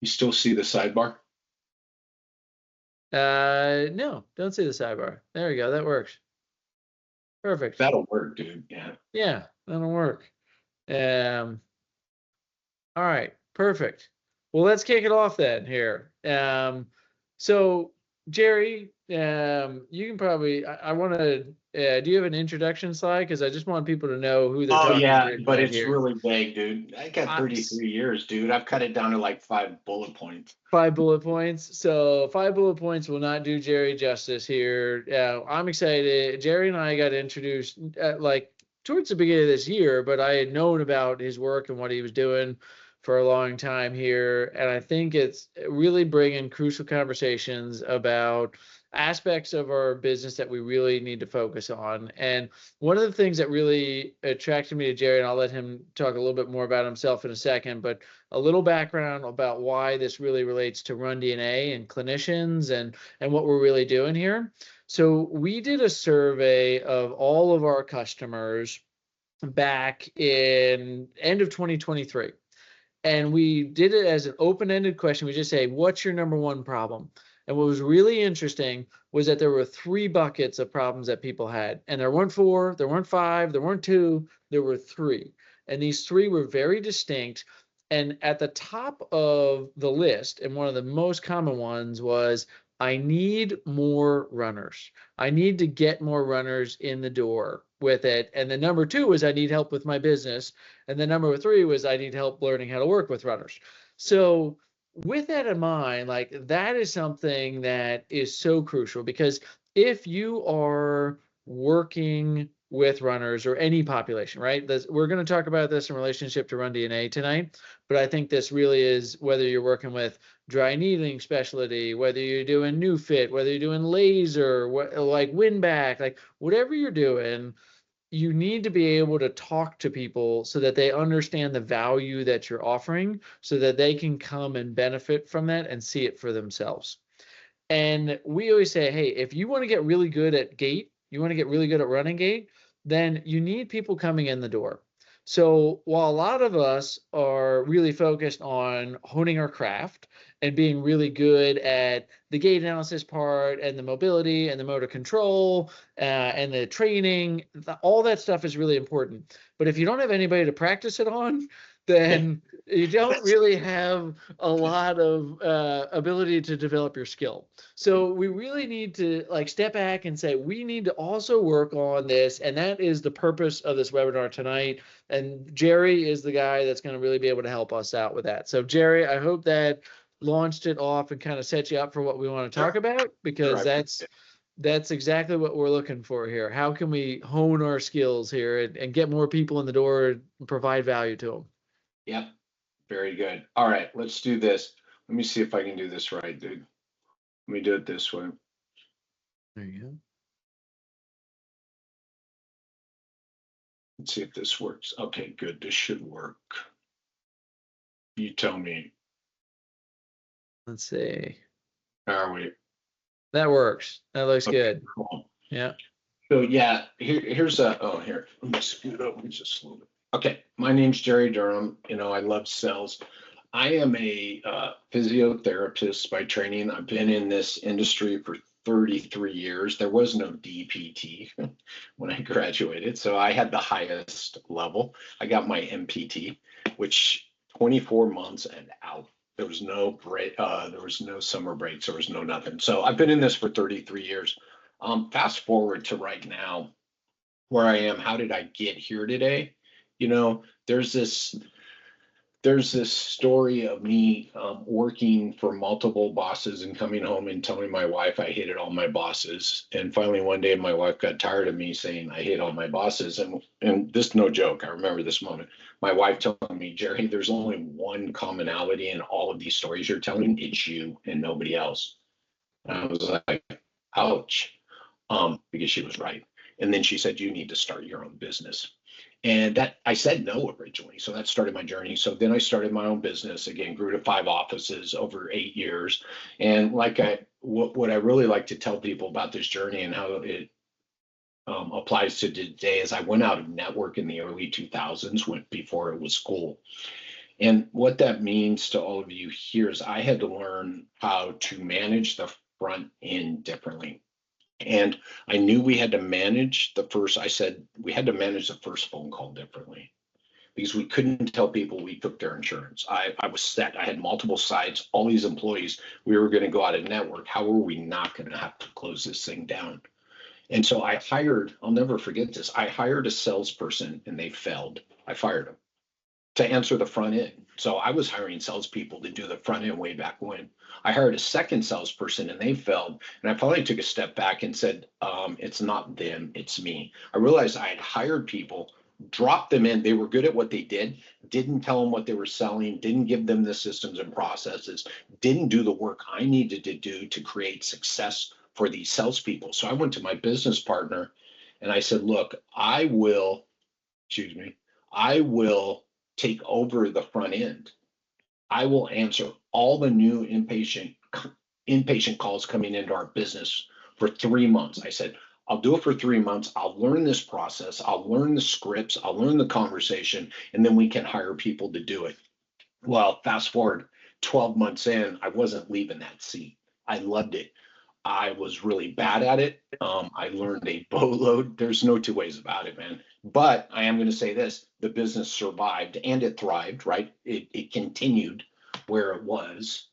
You still see the sidebar? No, don't see the sidebar. There we go. That works. Perfect. That'll work, dude. Yeah. Yeah, that'll work. All right, perfect. Well, let's kick it off then here. So Jerry, you can probably, I want to, do you have an introduction slide? Because I just want people to know who they're Oh talking yeah, to but right it's here. really vague, dude. I got I, 33 years, dude. I've cut it down to like 5 bullet points. 5 bullet points. So 5 bullet points will not do Jerry justice here. I'm excited. Jerry and I got introduced like towards the beginning of this year, but I had known about his work and what he was doing for a long time here. And I think it's really bringing crucial conversations about aspects of our business that we really need to focus on. And one of the things that really attracted me to Jerry, and I'll let him talk a little bit more about himself in a second, but a little background about why this really relates to Run DNA and clinicians and what we're really doing here. So we did a survey of all of our customers back in end of 2023. And we did it as an open-ended question. We just say, what's your number one problem? And what was really interesting was that there were 3 buckets of problems that people had. And there weren't 4, there weren't 5, there weren't 2, there were 3. And these 3 were very distinct. And at the top of the list, and one of the most common ones was, I need more runners. I need to get more runners in the door with it. And then number 2 was, I need help with my business. And then number 3 was, I need help learning how to work with runners. So with that in mind, like that is something that is so crucial, because if you are working with runners or any population, right? We're going to talk about this in relationship to Run DNA tonight, but I think this really is whether you're working with dry needling specialty, whether you're doing new fit, whether you're doing laser, like win back, like whatever you're doing, you need to be able to talk to people so that they understand the value that you're offering, so that they can come and benefit from that and see it for themselves. And we always say, hey, if you want to get really good at gait, you want to get really good at running gait, then you need people coming in the door. So while a lot of us are really focused on honing our craft and being really good at the gait analysis part and the mobility and the motor control and the training, all that stuff is really important. But if you don't have anybody to practice it on, then you don't really have a lot of ability to develop your skill. So we really need to like step back and say, we need to also work on this. And that is the purpose of this webinar tonight. And Jerry is the guy that's going to really be able to help us out with that. So Jerry, I hope that launched it off and kind of set you up for what we want to talk about, because that's exactly what we're looking for here. How can we hone our skills here and get more people in the door and provide value to them? Yep. Very good. All right, let's do this. Let me see if I can do this right, dude. Let me do it this way. There you go. Let's see if this works. Okay, good. This should work. You tell me. Let's see. Are we? That works. That looks good. Cool. Yeah. So yeah, here's a, oh, here, let me scoot over just a little bit. Okay, my name's Jerry Durham. You know, I love cells. I am a physiotherapist by training. I've been in this industry for 33 years. There was no DPT when I graduated, so I had the highest level. I got my MPT, which 24 months and out. There was no break. There was no summer breaks. There was no nothing. So I've been in this for 33 years. Fast forward to right now, where I am. How did I get here today? You know, there's this story of me working for multiple bosses and coming home and telling my wife I hated all my bosses. And finally, one day, my wife got tired of me saying I hate all my bosses. And this, no joke, I remember this moment. My wife telling me, Jerry, there's only one commonality in all of these stories you're telling. It's you and nobody else. And I was like, ouch, because she was right. And then she said, you need to start your own business. And that I said no originally. So that started my journey. So then I started my own business again, grew to 5 offices over 8 years. And like what I really like to tell people about this journey and how it applies to today is I went out of network in the early 2000s before it was cool. And what that means to all of you here is I had to learn how to manage the front end differently. And I knew we had to manage I said we had to manage the first phone call differently because we couldn't tell people we took their insurance. I was set. I had multiple sites, all these employees. We were going to go out of network. How were we not going to have to close this thing down? And so I'll never forget this. I hired a salesperson and they failed. I fired them to answer the front end. So I was hiring salespeople to do the front end way back when. I hired a second salesperson and they failed. And I finally took a step back and said, it's not them, it's me. I realized I had hired people, dropped them in. They were good at what they did, didn't tell them what they were selling, didn't give them the systems and processes, didn't do the work I needed to do to create success for these salespeople. So I went to my business partner and I said, look, I will take over the front end. I will answer all the new inpatient calls coming into our business for 3 months. I said, I'll do it for 3 months. I'll learn this process. I'll learn the scripts. I'll learn the conversation, and then we can hire people to do it. Well, fast forward 12 months in, I wasn't leaving that seat. I loved it. I was really bad at it. I learned a boatload. There's no two ways about it, man. But I am going to say this, the business survived and it thrived, right? It continued where it was.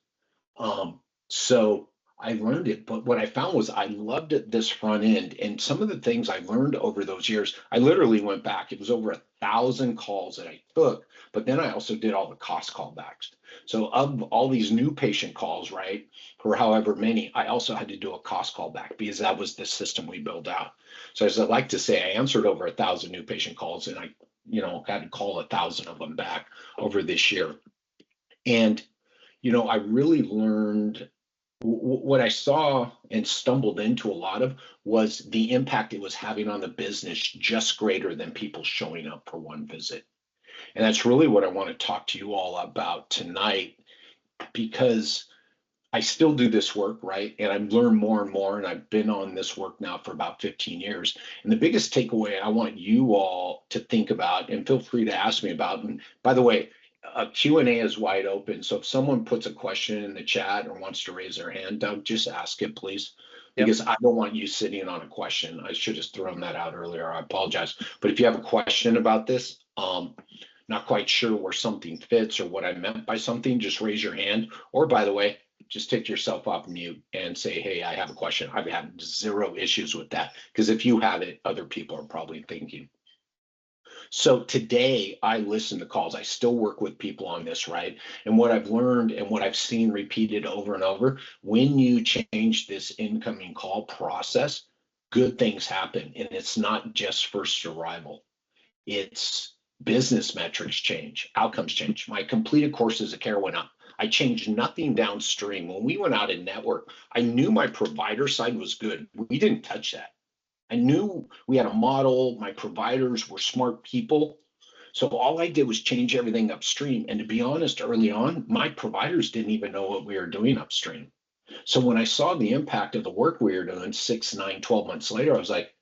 So I learned it. But what I found was I loved it, this front end. And some of the things I learned over those years, I literally went back. It was over 1,000 calls that I took. But then I also did all the cost callbacks. So of all these new patient calls, right, for however many, I also had to do a cost callback because that was the system we built out. So as I like to say, I answered over 1,000 new patient calls and I, had to call 1,000 of them back over this year. And, I really learned what I saw and stumbled into a lot of was the impact it was having on the business just greater than people showing up for one visit. And that's really what I want to talk to you all about tonight, because I still do this work, right? And I've learned more and more, and I've been on this work now for about 15 years. And the biggest takeaway I want you all to think about, and feel free to ask me about, and by the way, a Q&A is wide open. So if someone puts a question in the chat or wants to raise their hand, Doug, just ask it, please. Because I don't want you sitting on a question. I should have thrown that out earlier. I apologize. But if you have a question about this, not quite sure where something fits or what I meant by something, just raise your hand. Or by the way, just take yourself off mute and say, hey, I have a question. I've had zero issues with that, because if you have it, other people are probably thinking. So today I listen to calls. I still work with people on this, right? And what I've learned and what I've seen repeated over and over, when you change this incoming call process, good things happen. And it's not just first arrival. It's business metrics change, outcomes change. My completed courses of care went up. I changed nothing downstream. When we went out in network, I knew my provider side was good. We didn't touch that. I knew we had a model. My providers were smart people. So all I did was change everything upstream. And to be honest, early on, my providers didn't even know what we were doing upstream. So when I saw the impact of the work we were doing 6, 9, 12 months later, I was like,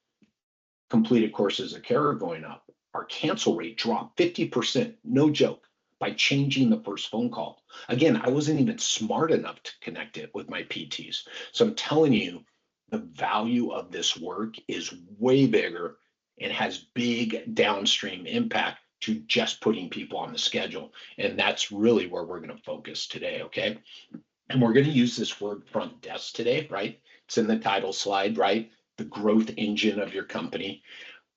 completed courses of care are going up. Our cancel rate dropped 50%, no joke, by changing the first phone call. Again, I wasn't even smart enough to connect it with my PTs. So I'm telling you, the value of this work is way bigger and has big downstream impact to just putting people on the schedule. And that's really where we're going to focus today, okay? And we're going to use this word front desk today, right? It's in the title slide, right? The growth engine of your company.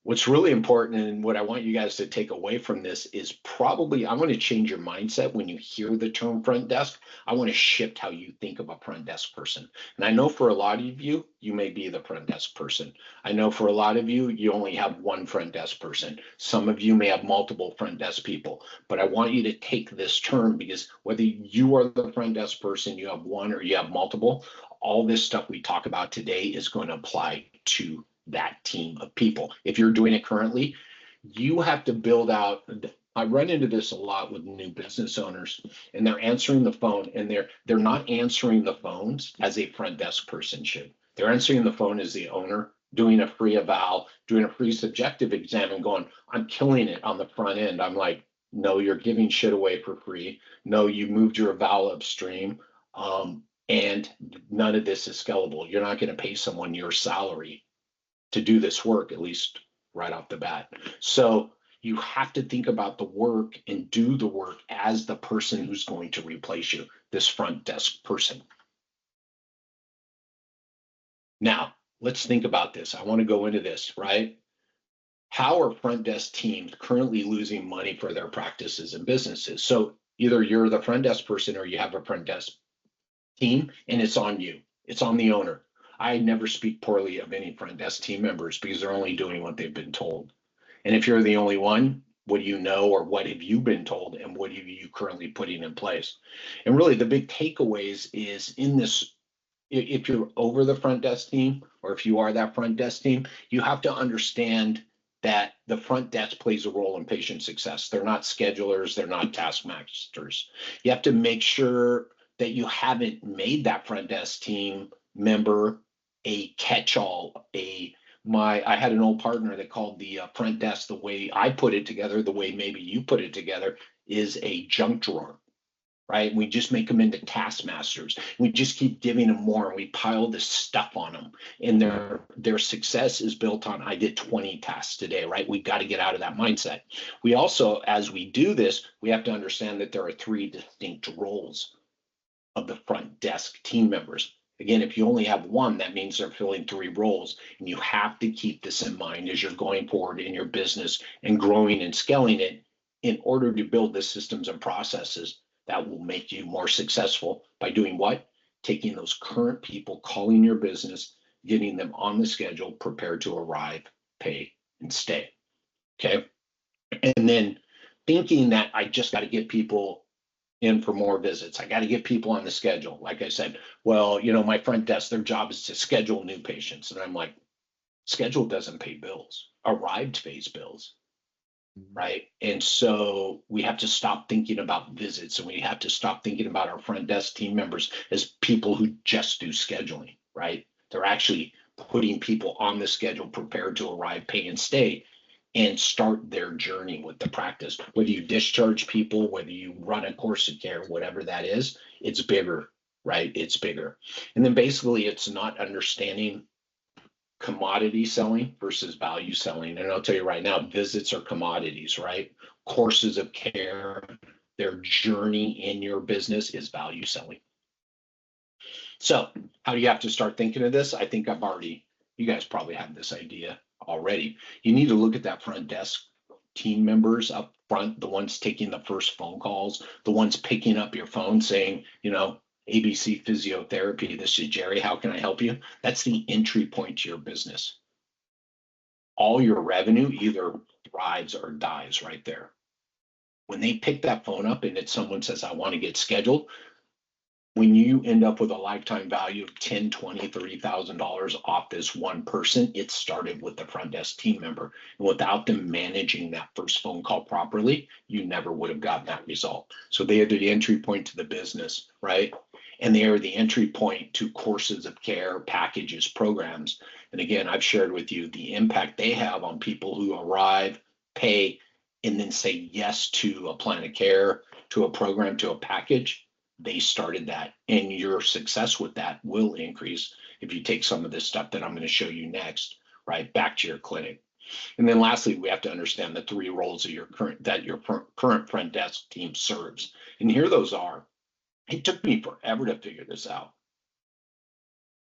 What's really important and what I want you guys to take away from this is probably, I want to change your mindset when you hear the term front desk. I want to shift how you think of a front desk person. And I know for a lot of you, you may be the front desk person. I know for a lot of you, you only have one front desk person. Some of you may have multiple front desk people, but I want you to take this term, because whether you are the front desk person, you have one or you have multiple, all this stuff we talk about today is going to apply to that team of people. If you're doing it currently, you have to build out. I run into this a lot with new business owners, and they're answering the phone, and they're not answering the phones as a front desk person should. They're answering the phone as the owner, doing a free eval, doing a free subjective exam, and going, I'm killing it on the front end. I'm like, No, you're giving shit away for free. No, you moved your eval upstream. And none of this is scalable. You're not going to pay someone your salary to do this work, at least right off the bat. So you have to think about the work and do the work as the person who's going to replace you, this front desk person. Now, let's think about this. I want to go into this, right? How are front desk teams currently losing money for their practices and businesses? So either you're the front desk person or you have a front desk team, and it's on you. It's on the owner. I never speak poorly of any front desk team members because they're only doing what they've been told. And if you're the only one, what do you know, or what have you been told, and what are you currently putting in place? And really the big takeaways is in this, if you're over the front desk team, or if you are that front desk team, you have to understand that the front desk plays a role in patient success. They're not schedulers, they're not taskmasters. You have to make sure that you haven't made that front desk team member a catch-all. I had an old partner that called the front desk, the way I put it together, the way maybe you put it together, is a junk drawer, right? We just make them into taskmasters. We just keep giving them more, and we pile this stuff on them. And their success is built on, I did 20 tasks today, right? We've got to get out of that mindset. We also, as we do this, we have to understand that there are 3 distinct roles of the front desk team members. Again, if you only have one, that means they're filling 3 roles. And you have to keep this in mind as you're going forward in your business and growing and scaling it, in order to build the systems and processes that will make you more successful by doing what? Taking those current people, calling your business, getting them on the schedule, prepared to arrive, pay, and stay. Okay. And then thinking that I just got to get people in for more visits. I got to get people on the schedule. Like I said, well, my front desk, their job is to schedule new patients. And I'm like, schedule doesn't pay bills. Arrived pays bills, right? And so we have to stop thinking about visits, and we have to stop thinking about our front desk team members as people who just do scheduling, right? They're actually putting people on the schedule, prepared to arrive, pay, and stay, and start their journey with the practice. Whether you discharge people, whether you run a course of care, whatever that is, it's bigger, right? It's bigger. And then basically it's not understanding commodity selling versus value selling. And I'll tell you right now, visits are commodities, right? Courses of care, their journey in your business is value selling. So how do you have to start thinking of this? I think you guys probably have this idea already. You need to look at that front desk team members up front, the ones taking the first phone calls, the ones picking up your phone saying, ABC Physiotherapy, this is Jerry, how can I help you? That's the entry point to your business. All your revenue either thrives or dies right there. When they pick that phone up and it's someone says, I want to get scheduled, when you end up with a lifetime value of $10,000, $20,000, $30,000 off this one person, it started with the front desk team member. And without them managing that first phone call properly, you never would have gotten that result. So they are the entry point to the business, right? And they are the entry point to courses of care, packages, programs. And again, I've shared with you the impact they have on people who arrive, pay, and then say yes to a plan of care, to a program, to a package. They started that, and your success with that will increase if you take some of this stuff that I'm going to show you next, right, back to your clinic. And then lastly, we have to understand the 3 roles of your current front desk team serves. And here those are. It took me forever to figure this out.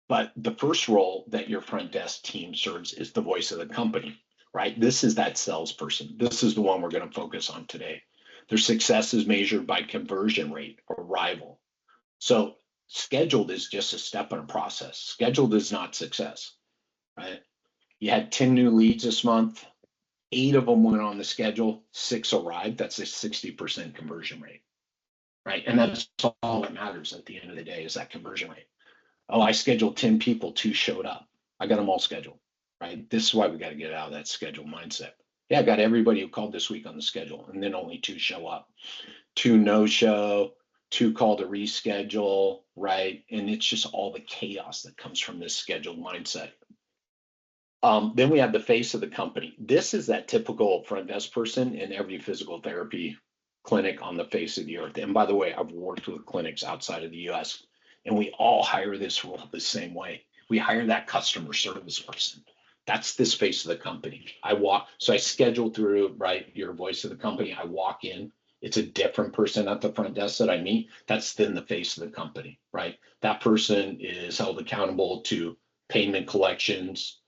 But the first role that your front desk team serves is the voice of the company, right? This is that salesperson. This is the one we're going to focus on today. Their success is measured by conversion rate, arrival. So scheduled is just a step in a process. Scheduled is not success, right? You had 10 new leads this month. 8 of them went on the schedule. 6 arrived. That's a 60% conversion rate, right? And that's all that matters at the end of the day, is that conversion rate. Oh, I scheduled 10 people, 2 showed up. I got them all scheduled, right? This is why we got to get out of that schedule mindset. Yeah, I got everybody who called this week on the schedule, and then only 2 show up. 2 no-show, 2 call to reschedule, right? And it's just all the chaos that comes from this scheduled mindset. Then we have the face of the company. This is that typical front desk person in every physical therapy clinic on the face of the earth. And by the way, I've worked with clinics outside of the US, and we all hire this role the same way. We hire that customer service person. That's this face of the company. So I schedule through, right, your voice of the company. I walk in. It's a different person at the front desk that I meet. That's then the face of the company, right? That person is held accountable to payment collections,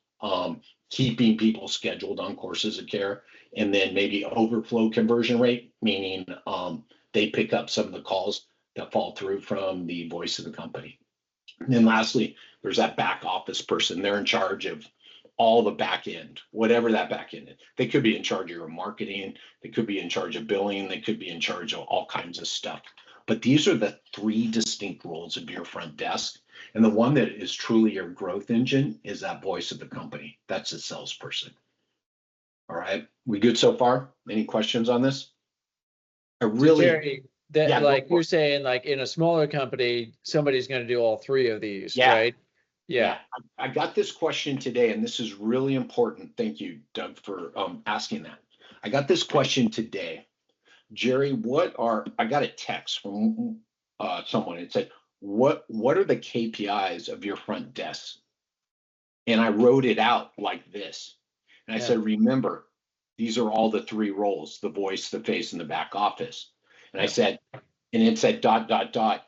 keeping people scheduled on courses of care, and then maybe overflow conversion rate, meaning they pick up some of the calls that fall through from the voice of the company. And then lastly, there's that back office person. They're in charge of all the back end, whatever that back end is. They could be in charge of your marketing. They could be in charge of billing. They could be in charge of all kinds of stuff. But these are the three distinct roles of your front desk. And the one that is truly your growth engine is that voice of the company. That's a salesperson. All right. We good so far? Any questions on this? So Jerry, that Yeah, like you're saying, like in a smaller company, somebody's going to do all three of these, Yeah. right? Yeah. I got this question today, and this is really important. Thank you, Doug, for asking that. I got this question today. Jerry, I got a text from someone. It said, what are the KPIs of your front desk? And I wrote it out like this. And I said, remember, these are all the three roles: the voice, the face, and the back office. And I said, and it said ...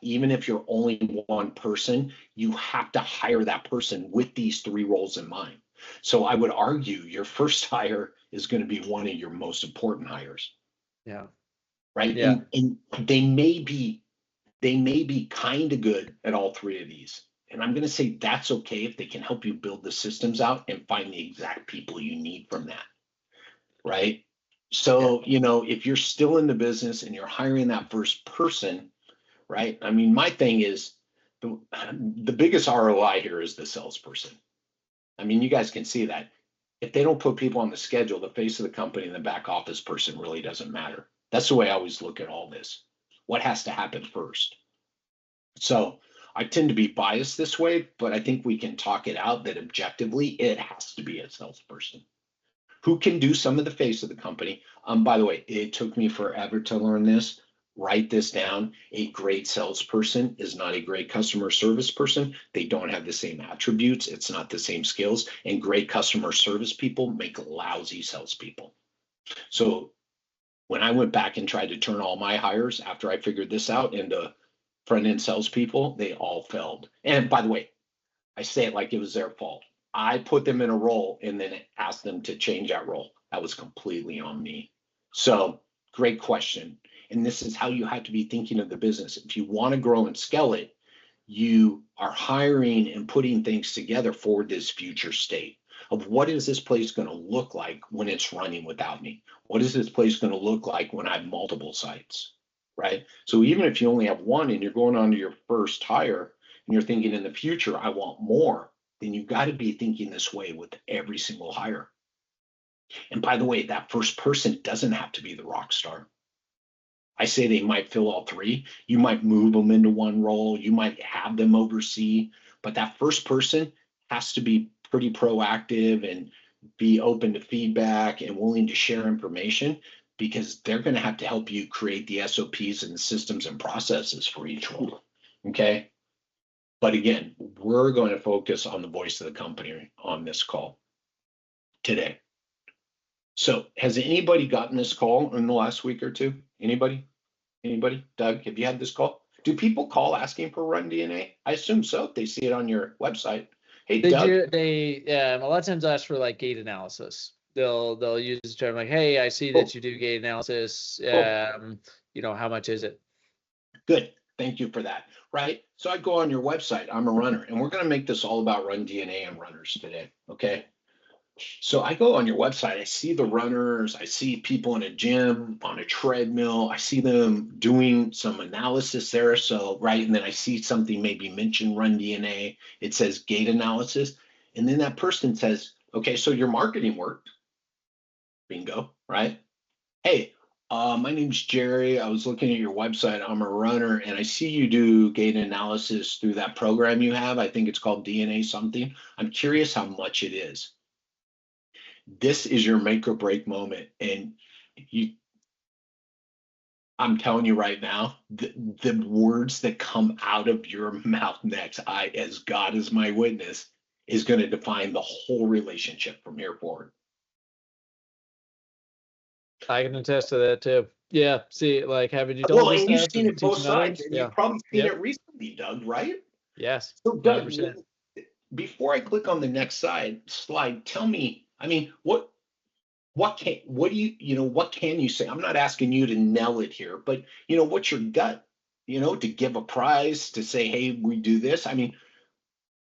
even if you're only one person, you have to hire that person with these three roles in mind. So I would argue your first hire is going to be one of your most important hires. Yeah. Right. Yeah. And they may be kind of good at all three of these. And I'm going to say that's okay if they can help you build the systems out and find the exact people you need from that. Right. So, if you're still in the business and you're hiring that first person, right? I mean, my thing is the biggest ROI here is the salesperson. I mean, you guys can see that. If they don't put people on the schedule, the face of the company and the back office person really doesn't matter. That's the way I always look at all this. What has to happen first? So I tend to be biased this way, but I think we can talk it out that objectively it has to be a salesperson who can do some of the face of the company. By the way, it took me forever to learn this. Write this down. A great salesperson is not a great customer service person. They don't have the same attributes. It's not the same skills. And great customer service people make lousy salespeople. So when I went back and tried to turn all my hires after I figured this out into front-end salespeople, they all failed. And by the way, I say it like it was their fault. I put them in a role and then asked them to change that role. That was completely on me. So great question. And this is how you have to be thinking of the business. If you want to grow and scale it, you are hiring and putting things together for this future state of what is this place going to look like when it's running without me? What is this place going to look like when I have multiple sites, right? So even if you only have one and you're going on to your first hire and you're thinking in the future, I want more, then you've got to be thinking this way with every single hire. And by the way, that first person doesn't have to be the rock star. I say they might fill all three. You might move them into one role. You might have them oversee, but that first person has to be pretty proactive and be open to feedback and willing to share information, because they're going to have to help you create the SOPs and the systems and processes for each role. Okay. But again, we're going to focus on the voice of the company on this call today. So has anybody gotten this call in the last week or two? Anybody? Doug, have you had this call? Do people call asking for Run DNA? I assume so. They see it on your website. Hey, Doug. They a lot of times ask for like gate analysis. They'll use the term like, hey, I see that you do gate analysis. How much is it? Good. Thank you for that. Right. So I go on your website. I'm a runner, and we're going to make this all about Run DNA and runners today. Okay. So I go on your website, I see the runners, I see people in a gym, on a treadmill, I see them doing some analysis there. So, right, and then I see something maybe mention Run DNA, it says gait analysis. And then that person says, okay, so your marketing worked. Bingo, right? Hey, my name's Jerry. I was looking at your website. I'm a runner, and I see you do gait analysis through that program you have. I think it's called DNA something. I'm curious how much it is. This is your make or break moment. And I'm telling you right now, the words that come out of your mouth next, I, as God is my witness, is going to define the whole relationship from here forward. I can attest to that too. Yeah. See, like having you told Well, this and you've stuff seen and it both teaching sides, others. and Yeah. you've probably seen Yep. it recently, Doug, right? Yes. So, Hundred Doug, percent. before I click on the next slide, tell me, I mean, what do what can you say? I'm not asking you to nail it here, but what's your gut, to give a prize, to say, hey, we do this. I mean,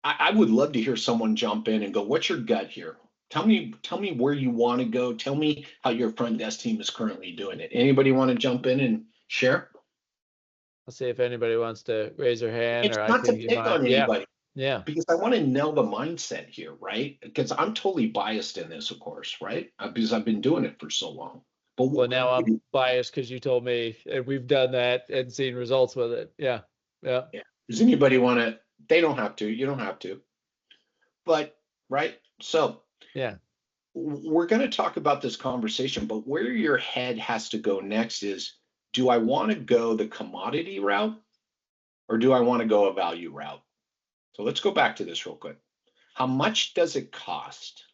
I would love to hear someone jump in and go, what's your gut here? Tell me where you want to go. Tell me how your front desk team is currently doing it. Anybody want to jump in and share? Let's see if anybody wants to raise their hand, It's or I not to can give pick mine. on Yeah. anybody, Yeah. because I want to nail the mindset here, right? Because I'm totally biased in this, of course, right? Because I've been doing it for so long. But Well, now I'm biased because you told me, and we've done that and seen results with it. Yeah. Yeah. yeah, does anybody want to? They don't have to. You don't have to. But right. So Yeah. we're going to talk about this conversation, but where your head has to go next is, do I want to go the commodity route or do I want to go a value route? So let's go back to this real quick. How much does it cost?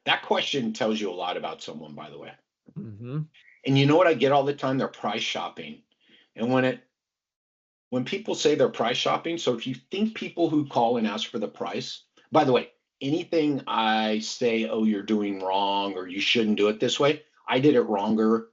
That question tells you a lot about someone, by the way. Mm-hmm. And you know what I get all the time? They're price shopping. And when people say they're price shopping, so if you think people who call and ask for the price, by the way, anything I say, oh, you're doing wrong or you shouldn't do it this way, I did it wronger.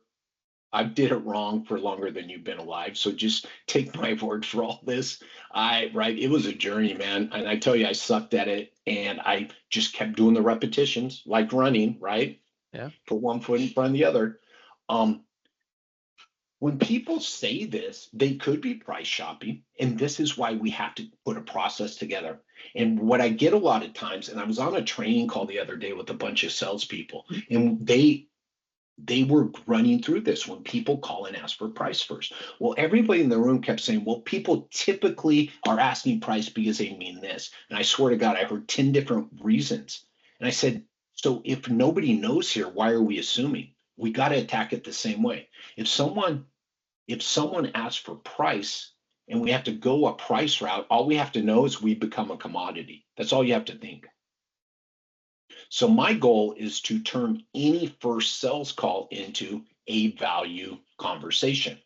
I did it wrong for longer than you've been alive. So just take my word for all this. Right, it was a journey, man. And I tell you, I sucked at it and I just kept doing the repetitions like running, right? Yeah. Put one foot in front of the other. Um, when people say this, they could be price shopping. And this is why we have to put a process together. And what I get a lot of times, and I was on a training call the other day with a bunch of salespeople, and they were running through this when people call and ask for price first. Well, everybody in the room kept saying, well, people typically are asking price because they mean this. And I swear to God, I heard 10 different reasons. And I said, so if nobody knows here, why are we assuming? We got to attack it the same way. If someone asks for price and we have to go a price route, all we have to know is we become a commodity. That's all you have to think. So my goal is to turn any first sales call into a value conversation.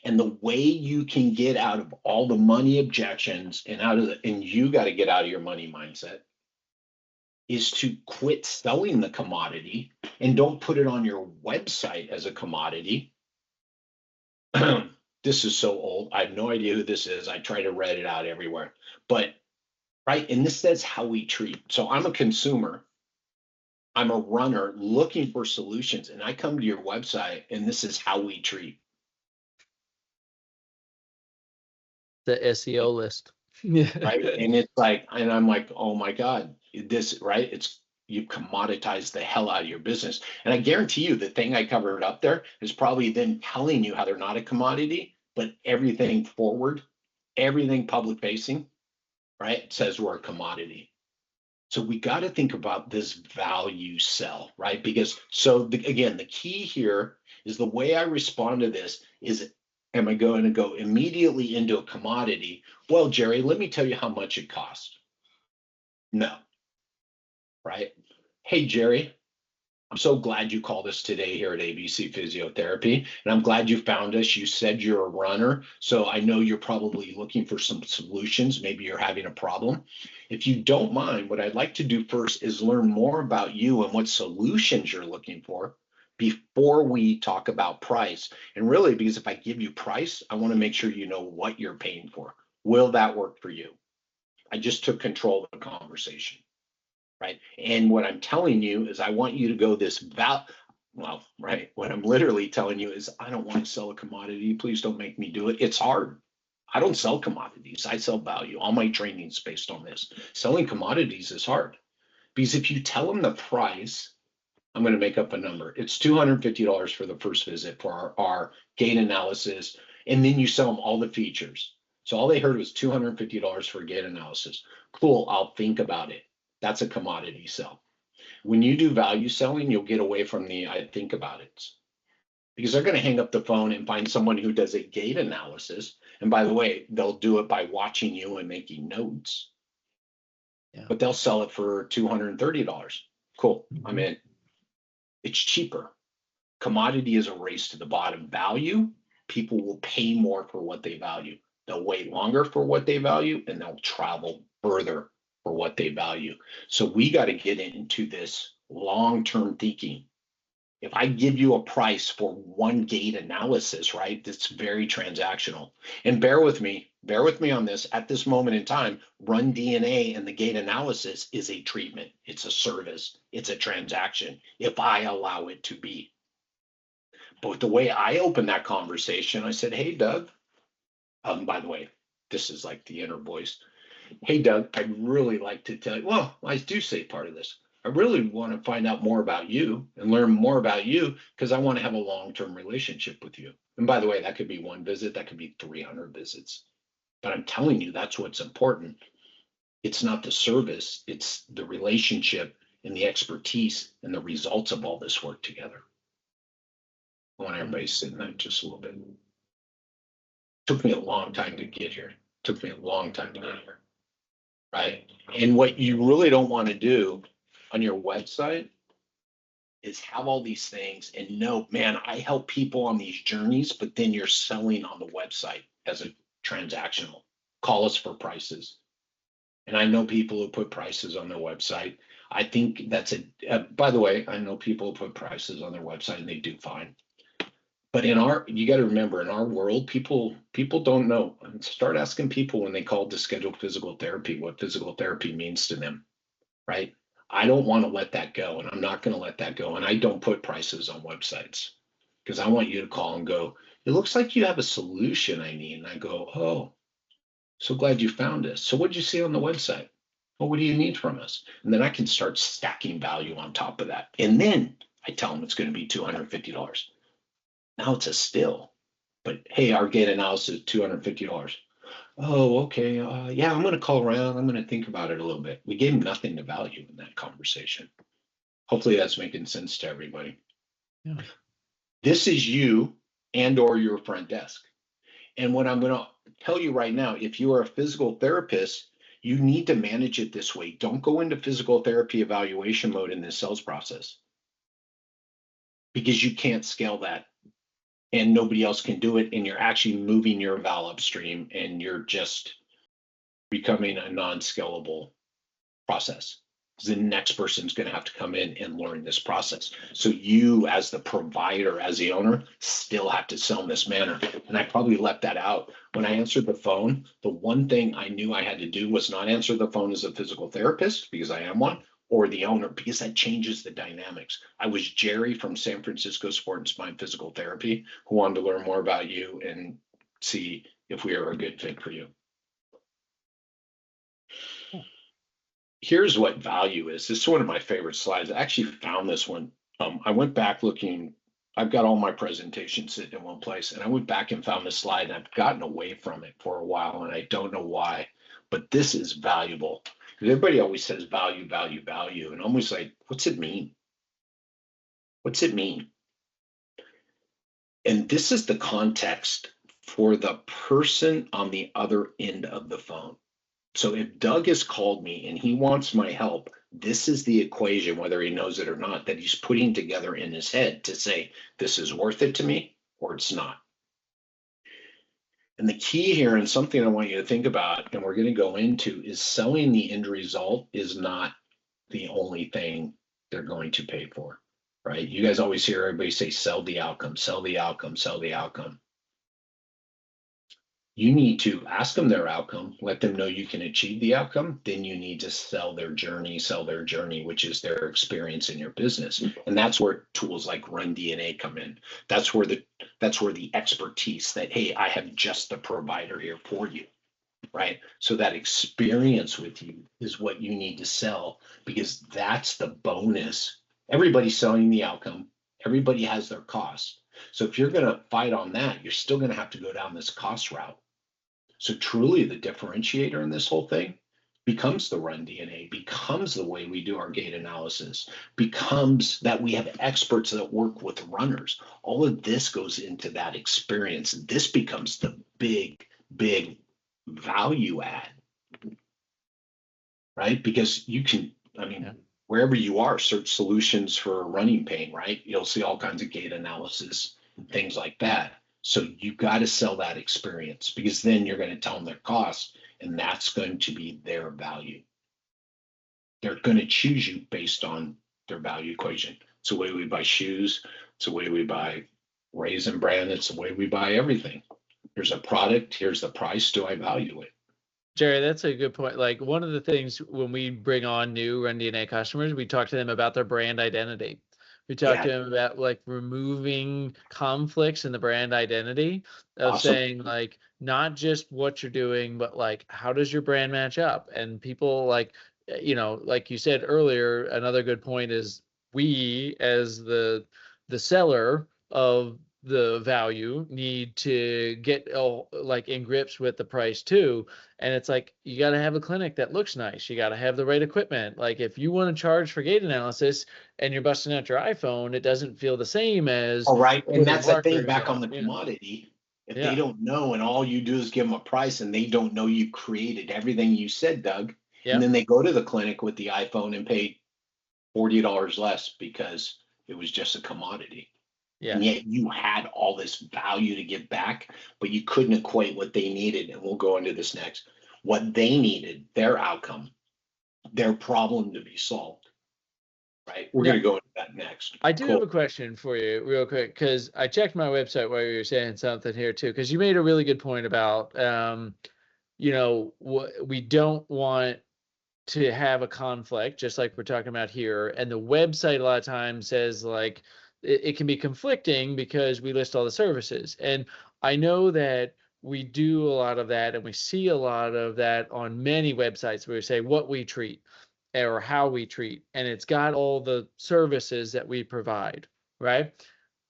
And the way you can get out of all the money objections and you got to get out of your money mindset is to quit selling the commodity and don't put it on your website as a commodity. This is so old. I have no idea who this is. I try to read it out everywhere. But right, and this says how we treat. So I'm a consumer. I'm a runner looking for solutions, and I come to your website, and this is how we treat. The SEO list. Yeah. Right. And it's like, and I'm like, oh my God, this, right? It's, you commoditize the hell out of your business. And I guarantee you the thing I covered up there is probably then telling you how they're not a commodity, but everything forward, everything public facing, right, says we're a commodity. So we got to think about this value sell, right? Because again, the key here is the way I respond to this is, am I going to go immediately into a commodity? Well, Jerry, let me tell you how much it costs. No, right? Hey, Jerry, I'm so glad you called us today here at ABC Physiotherapy, and I'm glad you found us. You said you're a runner, so I know you're probably looking for some solutions. Maybe you're having a problem. If you don't mind, what I'd like to do first is learn more about you and what solutions you're looking for before we talk about price. And really, because if I give you price, I want to make sure you know what you're paying for. Will that work for you? I just took control of the conversation. Right. And what I'm telling you is I want you to go well, right. What I'm literally telling you is I don't want to sell a commodity. Please don't make me do it. It's hard. I don't sell commodities. I sell value. All my training is based on this. Selling commodities is hard because if you tell them the price, I'm going to make up a number. It's $250 for the first visit for our gait analysis. And then you sell them all the features. So all they heard was $250 for gait analysis. Cool. I'll think about it. That's a commodity sell. When you do value selling, you'll get away from the I think about it. because they're going to hang up the phone and find someone who does a gate analysis. And by the way, they'll do it by watching you and making notes. Yeah. But they'll sell it for $230. Cool. Mm-hmm. I'm in. It's cheaper. Commodity is a race to the bottom. Value, people will pay more for what they value. They'll wait longer for what they value, and they'll travel further for what they value. So we got to get into this long-term thinking. If I give you a price for one gate analysis, right, that's very transactional. And bear with me on this. At this moment in time, Run DNA and the gate analysis is a treatment. It's a service. It's a transaction if I allow it to be. But the way I opened that conversation, I said, hey, Doug, by the way, this is like the inner voice. Hey, Doug, I'd really like to tell you, well, I do say part of this. I really want to find out more about you and learn more about you because I want to have a long-term relationship with you. And by the way, that could be one visit, that could be 300 visits. But I'm telling you, that's what's important. It's not the service, it's the relationship and the expertise and the results of all this work together. I want everybody to sit in that just a little bit. Took me a long time to get here. Took me a long time to get here. Right. And what you really don't want to do on your website is have all these things and know, man, I help people on these journeys, but then you're selling on the website as a transactional. Call us for prices. And I know people who put prices on their website. I think that's by the way, I know people who put prices on their website and they do fine. But you got to remember, in our world, people don't know. Start asking people when they call to schedule physical therapy, what physical therapy means to them, right? I don't want to let that go, and I'm not going to let that go. And I don't put prices on websites because I want you to call and go, it looks like you have a solution I need. And I go, oh, so glad you found us. So what did you see on the website? Well, what do you need from us? And then I can start stacking value on top of that. And then I tell them it's going to be $250. Now it's a still, but hey, our gate analysis is $250. Oh, okay. Yeah, I'm going to call around. I'm going to think about it a little bit. We gave nothing to value in that conversation. Hopefully that's making sense to everybody. Yeah. This is you and or your front desk. And what I'm going to tell you right now, if you are a physical therapist, you need to manage it this way. Don't go into physical therapy evaluation mode in this sales process because you can't scale that. And nobody else can do it, and you're actually moving your val upstream, and you're just becoming a non-scalable process. The next person's going to have to come in and learn this process. So you, as the provider, as the owner, still have to sell in this manner. And I probably left that out. When I answered the phone, the one thing I knew I had to do was not answer the phone as a physical therapist, because I am one, or the owner, because that changes the dynamics. I was Jerry from San Francisco Sport and Spine Physical Therapy, who wanted to learn more about you and see if we are a good fit for you. Here's what value is. This is one of my favorite slides. I actually found this one. I went back looking. I've got all my presentations sitting in one place, and I went back and found this slide, and I've gotten away from it for a while, and I don't know why, but this is valuable. Everybody always says value, value, value. And I'm always like, what's it mean? What's it mean? And this is the context for the person on the other end of the phone. So if Doug has called me and he wants my help, this is the equation, whether he knows it or not, that he's putting together in his head to say, this is worth it to me or it's not. And the key here, and something I want you to think about, and we're going to go into, is selling the end result is not the only thing they're going to pay for, right? You guys always hear everybody say, sell the outcome, sell the outcome, sell the outcome. You need to ask them their outcome, let them know you can achieve the outcome. Then you need to sell their journey, which is their experience in your business. And that's where tools like Run DNA come in. That's where the expertise that, hey, I have just the provider here for you, right? So that experience with you is what you need to sell, because that's the bonus. Everybody's selling the outcome. Everybody has their costs. So if you're going to fight on that, you're still going to have to go down this cost route. So truly the differentiator in this whole thing becomes the run DNA, becomes the way we do our gait analysis, becomes that we have experts that work with runners. All of this goes into that experience. This becomes the big, big value add, right? Because you can, I mean, wherever you are, search solutions for running pain, right? You'll see all kinds of gait analysis, things like that. So you've got to sell that experience, because then you're going to tell them their cost, and that's going to be their value. They're going to choose you based on their value equation. It's the way we buy shoes. It's the way we buy Raisin Brand. It's the way we buy everything. Here's a product. Here's the price. Do I value it? Jerry, that's a good point. Like, one of the things when we bring on new Run DNA customers, we talk to them about their brand identity. We talk to them about like removing conflicts in the brand identity of saying like not just what you're doing, but like how does your brand match up? And people like, like you said earlier, another good point is we as the seller of the value need to get like in grips with the price too. And it's like, you got to have a clinic that looks nice. You got to have the right equipment. Like if you want to charge for gait analysis and you're busting out your iPhone, it doesn't feel the same as. All right. And that's the thing back on the commodity. If they don't know, and all you do is give them a price, and they don't know you created everything you said, Doug, and then they go to the clinic with the iPhone and pay $40 less because it was just a commodity. And yet you had all this value to give back, but you couldn't equate what they needed. And we'll go into this next. What they needed, their outcome, their problem to be solved. Right. We're going to go into that next. I do have a question for you real quick, because I checked my website while you were saying something here too, because you made a really good point about, we don't want to have a conflict, just like we're talking about here. And the website a lot of times says like, it can be conflicting because we list all the services. And I know that we do a lot of that, and we see a lot of that on many websites where we say what we treat or how we treat, and it's got all the services that we provide, right?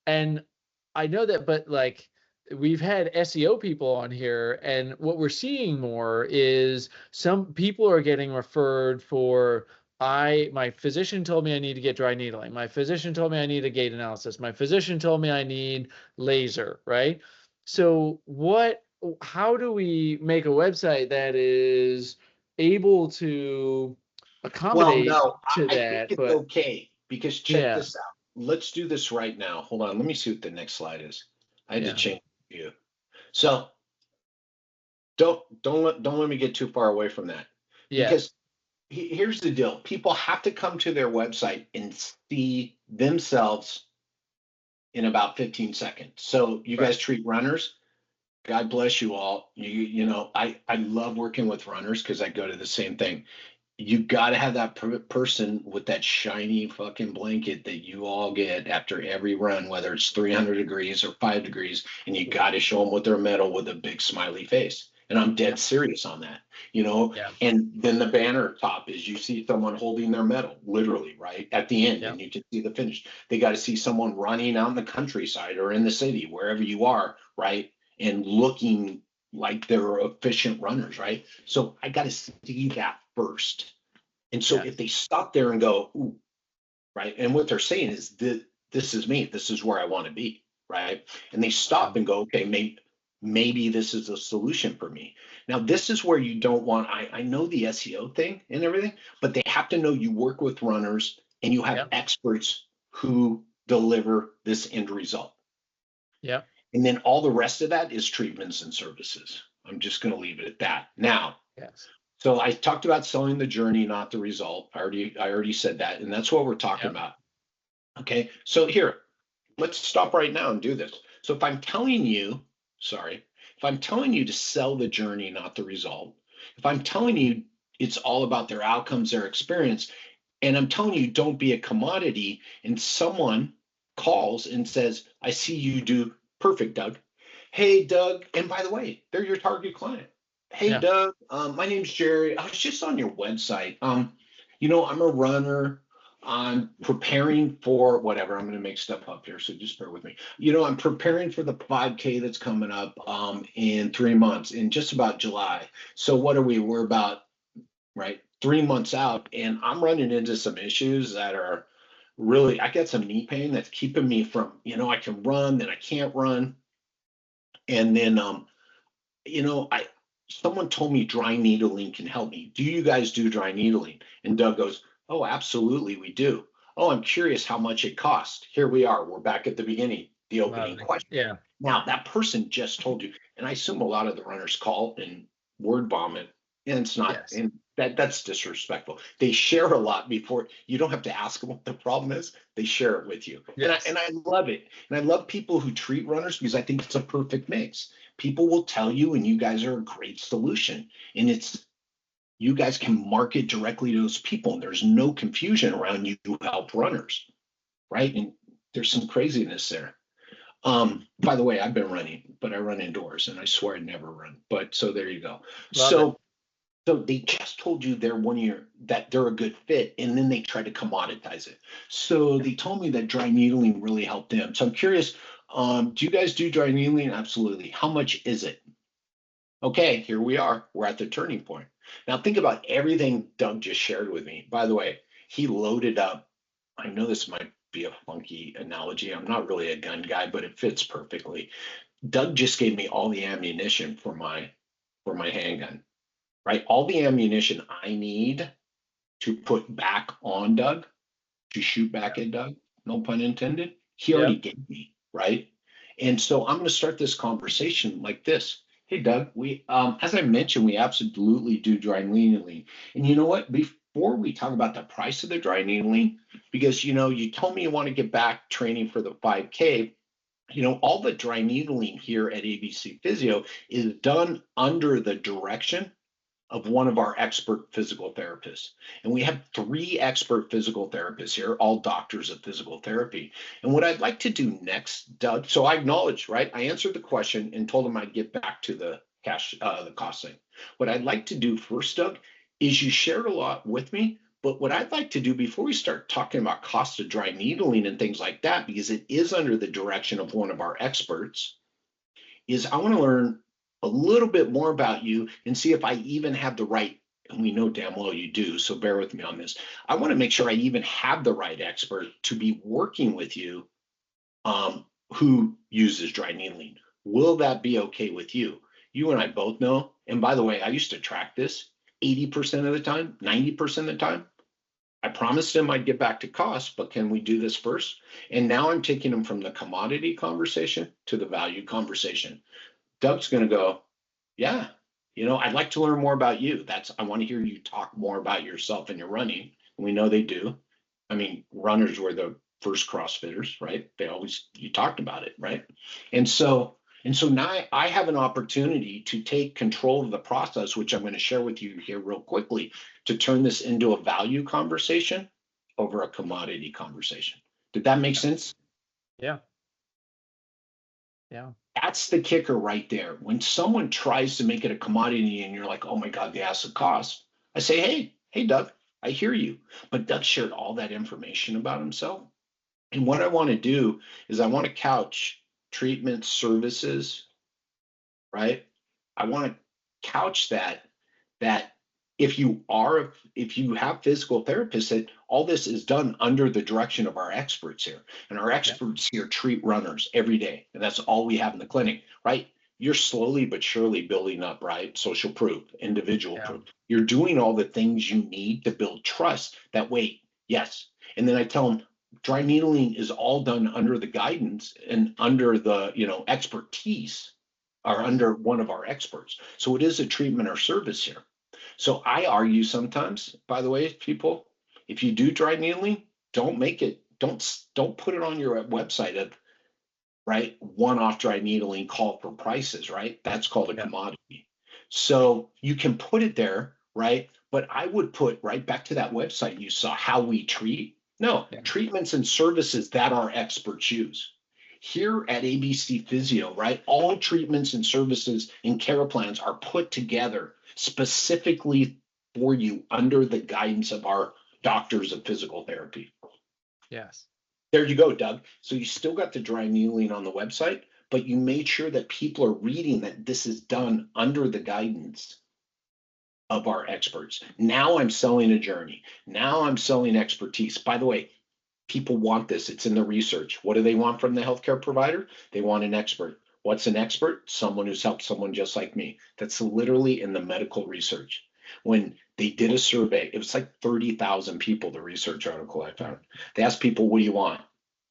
And I know that, but like we've had SEO people on here, and what we're seeing more is some people are getting referred for, my physician told me I need to get dry needling. My physician told me I need a gait analysis. My physician told me I need laser, right? So how do we make a website that is able to accommodate to that? I think it's okay, because check this out. Let's do this right now. Hold on. Let me see what the next slide is. I had to change view. So don't let me get too far away from that. Because here's the deal. People have to come to their website and see themselves in about 15 seconds. So you guys treat runners. God bless you all. I love working with runners because I go to the same thing. You got to have that person with that shiny fucking blanket that you all get after every run, whether it's 300 degrees or 5 degrees, and you got to show them with their medal with a big smiley face. And I'm dead serious on that, And then the banner top is you see someone holding their medal, literally, right at the end, and you can see the finish. They got to see someone running out in the countryside or in the city, wherever you are, right, and looking like they're efficient runners, right? So I got to see that first. And so if they stop there and go, ooh, right, and what they're saying is this is me, this is where I want to be, right? And they stop and go, okay, maybe this is a solution for me. Now, this is where you don't want, I know the SEO thing and everything, but they have to know you work with runners and you have experts who deliver this end result. Yeah. And then all the rest of that is treatments and services. I'm just going to leave it at that. Now, so I talked about selling the journey, not the result. I already said that, and that's what we're talking about. Okay, so here, let's stop right now and do this. So if I'm telling you to sell the journey, not the result, if I'm telling you it's all about their outcomes, their experience, and I'm telling you don't be a commodity, and someone calls and says, I see you do perfect, Doug. Hey, Doug, and by the way, they're your target client. Hey, Doug, my name's Jerry. I was just on your website. I'm a runner. I'm preparing for whatever. I'm going to make stuff up here, so just bear with me. I'm preparing for the 5K that's coming up in 3 months, in just about July. So what are we? We're about right? 3 months out, and I'm running into some issues that are really, I get some knee pain that's keeping me from, I can run, then I can't run. And then, someone told me dry needling can help me. Do you guys do dry needling? And Doug goes, oh, absolutely, we do. Oh, I'm curious how much it cost. Here we are. We're back at the beginning, the opening Lovely. question. Yeah. Now, that person just told you, and I assume a lot of the runners call and word vomit, and it's not, Yes. and that's disrespectful. They share a lot before you don't have to ask them what the problem is. They share it with you, Yes. and I love it, and I love people who treat runners because I think it's a perfect mix. People will tell you, and you guys are a great solution, and it's you guys can market directly to those people, and there's no confusion around you help runners, right? And there's some craziness there. By the way, I've been running, but I run indoors and I swear I never run. But so there you go. Love it. So they just told you they're that they're a good fit, and then they try to commoditize it. So they told me that dry needling really helped them. So I'm curious, do you guys do dry needling? Absolutely. How much is it? Okay, here we are. We're at the turning point. Now think about everything Doug just shared with me. By the way, he loaded up. I know this might be a funky analogy. I'm not really a gun guy, but it fits perfectly. Doug just gave me all the ammunition for my handgun, right? All the ammunition I need to put back on Doug, to shoot back at Doug, no pun intended, he already Yep. gave me, right? And so I'm going to start this conversation like this. Hey, Doug, as I mentioned, we absolutely do dry needling. And you know what? Before we talk about the price of the dry needling, because, you told me you want to get back training for the 5K, all the dry needling here at ABC Physio is done under the direction of one of our expert physical therapists. And we have 3 expert physical therapists here, all doctors of physical therapy. And what I'd like to do next, Doug, so I acknowledged, right? I answered the question and told him I'd get back to the the cost thing. What I'd like to do first, Doug, is you shared a lot with me, but what I'd like to do before we start talking about cost of dry needling and things like that, because it is under the direction of one of our experts, is I want to learn a little bit more about you and see if I even have the right, and we know damn well you do, so bear with me on this. I want to make sure I even have the right expert to be working with you who uses dry needling. Will that be okay with you? You and I both know, and by the way, I used to track this 80% of the time, 90% of the time. I promised him I'd get back to cost, but can we do this first? And now I'm taking him from the commodity conversation to the value conversation. Doug's going to go, yeah, I'd like to learn more about you. I want to hear you talk more about yourself and your running. And we know they do. I mean, runners were the first CrossFitters, right? You talked about it, right? And so, now I have an opportunity to take control of the process, which I'm going to share with you here real quickly, to turn this into a value conversation over a commodity conversation. Did that make sense? Yeah. Yeah. That's the kicker right there. When someone tries to make it a commodity and you're like, oh my God, they asked the cost, I say, hey, Doug, I hear you. But Doug shared all that information about himself. And what I want to do is I want to couch treatment services, right? I want to couch that if you have physical therapists, that all this is done under the direction of our experts here, and our Yeah. experts here treat runners every day, and that's all we have in the clinic, right? You're slowly but surely building up, right? Social proof, individual Yeah. proof. You're doing all the things you need to build trust. That way, yes. And then I tell them dry needling is all done under the guidance and under the expertise, or under one of our experts. So it is a treatment or service here. So I argue sometimes, by the way, people, if you do dry needling, don't put it on your website of, right, one-off dry needling, call for prices, right? That's called a Yeah. commodity. So you can put it there, right? But I would put right back to that website you saw, how we treat. No, Yeah. treatments and services that our experts use. Here at ABC Physio, right, all treatments and services and care plans are put together specifically for you under the guidance of our doctors of physical therapy. Yes. There you go, Doug. So you still got the dry needling on the website, but you made sure that people are reading that this is done under the guidance of our experts. Now I'm selling a journey. Now I'm selling expertise. By the way, people want this. It's in the research. What do they want from the healthcare provider? They want an expert. What's an expert? Someone who's helped someone just like me. That's literally in the medical research. When they did a survey, it was like 30,000 people, the research article I found. They asked people, what do you want?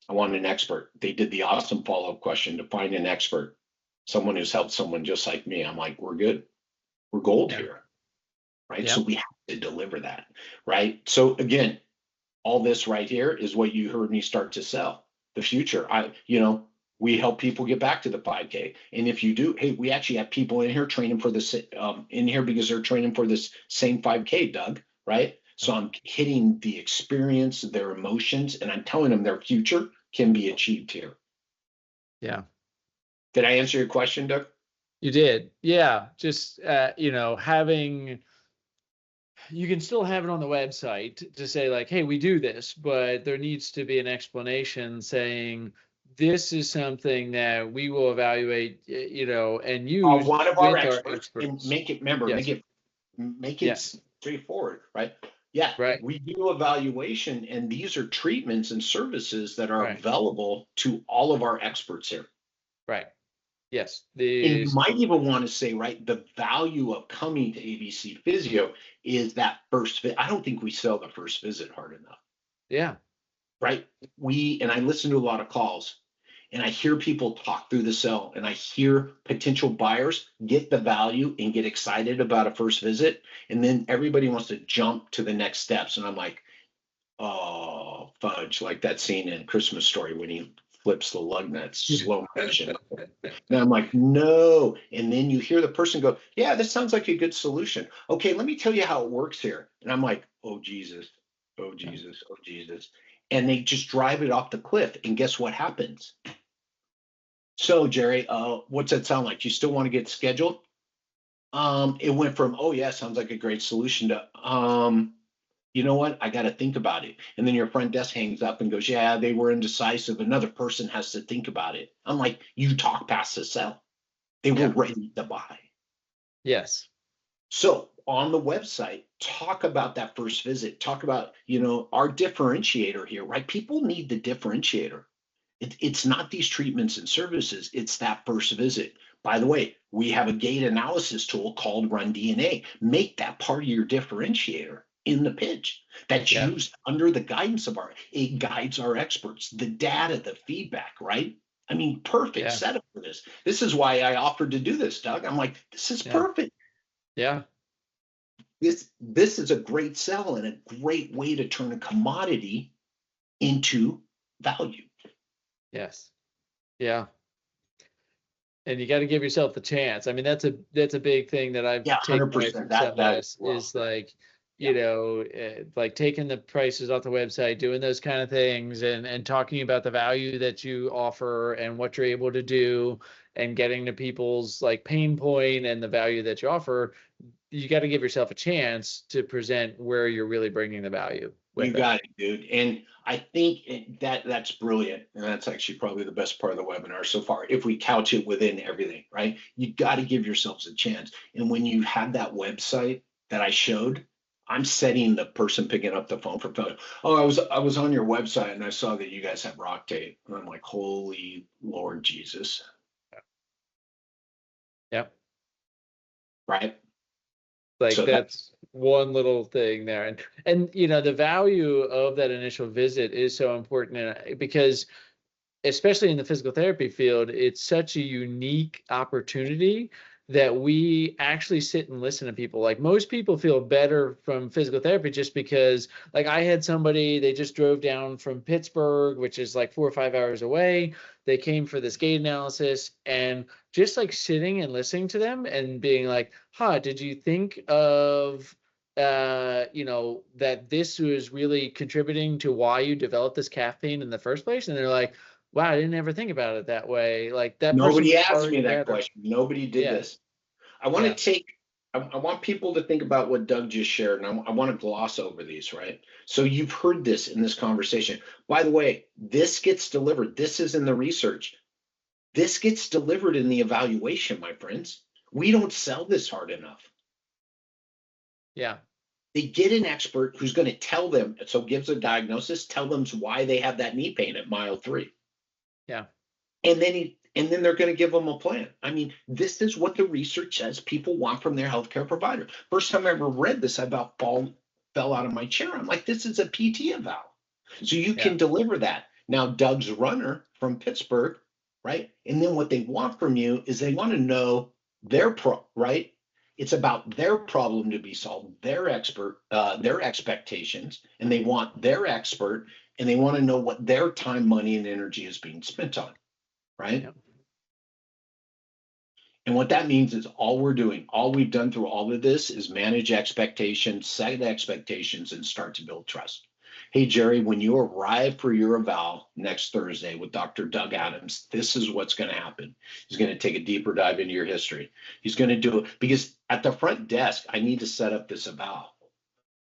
I want an expert. They did the awesome follow-up question to find an expert, someone who's helped someone just like me. I'm like, we're good. We're gold Yeah. here, right? Yeah. So we have to deliver that, right? So again, all this right here is what you heard me start to sell. The future. We help people get back to the 5K. And if you do, hey, we actually have people in here training for this in here because they're training for this same 5K, Doug, right? So I'm hitting the experience, their emotions, and I'm telling them their future can be achieved here. Yeah. Did I answer your question, Doug? You did. Yeah. Just, having, you can still have it on the website to say like, hey, we do this, but there needs to be an explanation saying this is something that we will evaluate, and use One of our with our experts, and experts. make it, remember, Yes. make Yeah. it straightforward, right? Yeah, Right. we do evaluation, and these are treatments and services that are Right. available to all of our experts here. Right. Yes. And you These. might even want to say, right, the value of coming to ABC Physio is that first visit. I don't think we sell the first visit hard enough, Yeah. right? And I listen to a lot of calls, and I hear people talk through the sell, and I hear potential buyers get the value and get excited about a first visit, and then everybody wants to jump to the next steps, and I'm like, oh fudge, like that scene in Christmas Story when he flips the lug nuts slow motion. And I'm like, no. And then you hear the person go, yeah, this sounds like a good solution. Okay, let me tell you how it works here. And I'm like, oh Jesus, oh Jesus, oh Jesus. And they just drive it off the cliff. And guess what happens? So Jerry, what's that sound like? You still want to get scheduled? It went from, oh yeah, sounds like a great solution to you know what? I got to think about it. And then your front desk hangs up and goes, yeah, they were indecisive. Another person has to think about it. I'm like, you talk past the sell. They were Yeah. ready to buy. Yes. So on the website, talk about that first visit. Talk about, our differentiator here, right? People need the differentiator. It's not these treatments and services. It's that first visit. By the way, we have a gait analysis tool called Run DNA. Make that part of your differentiator in the pitch that's Yeah. used under the guidance of it guides our experts, the data, the feedback, right? I mean, perfect Yeah. setup for this. This is why I offered to do this, Doug. I'm like, this is perfect. Yeah. This is a great sell and a great way to turn a commodity into value. Yes. Yeah. And you got to give yourself the chance. I mean, that's a big thing that I've taken away 100%. from That this well, is like, yeah. like taking the prices off the website, doing those kind of things, and talking about the value that you offer and what you're able to do, and getting to people's like pain point and the value that you offer. You got to give yourself a chance to present where you're really bringing the value with You it. got it, dude. And I think that's brilliant. And that's actually probably the best part of the webinar so far. If we couch it within everything, right? You got to give yourselves a chance. And when you have that website that I showed, I'm setting the person picking up the phone for phone. Oh, I was on your website and I saw that you guys have rock tape. And I'm like, holy Lord Jesus. Yep. Right. Like So that's one little thing there. And the value of that initial visit is so important because especially in the physical therapy field, it's such a unique opportunity that we actually sit and listen to people. Like most people feel better from physical therapy just because, like, I had somebody, they just drove down from Pittsburgh, which is like 4 or 5 hours away. They came for this gait analysis, and just like sitting and listening to them and being like, did you think of that this was really contributing to why you developed this calf pain in the first place? And they're like, wow, I didn't ever think about it that way. Like that person nobody was asked me already that better. question. Nobody did Yeah. this. I want to Yeah. take, I want people to think about what Doug just shared, and I want to gloss over these, right? So you've heard this in this conversation. By the way, this gets delivered. This is in the research. This gets delivered in the evaluation, my friends. We don't sell this hard enough. Yeah. They get an expert who's going to tell them, so gives a diagnosis, tell them why they have that knee pain at mile 3. Yeah. And then they're going to give them a plan. I mean, this is what the research says people want from their healthcare provider. First time I ever read this, I about fell out of my chair. I'm like, this is a PT eval. So you Yeah. can deliver that. Now, Doug's runner from Pittsburgh, right? And then what they want from you is they want to know right? It's about their problem to be solved, their expectations, and they want their expert, and they want to know what their time, money, and energy is being spent on, right? Yeah. And what that means is all we've done through all of this is manage expectations, set expectations, and start to build trust. Hey, Jerry, when you arrive for your eval next Thursday with Dr. Doug Adams, this is what's going to happen. He's going to take a deeper dive into your history. He's going to do it because at the front desk, I need to set up this eval,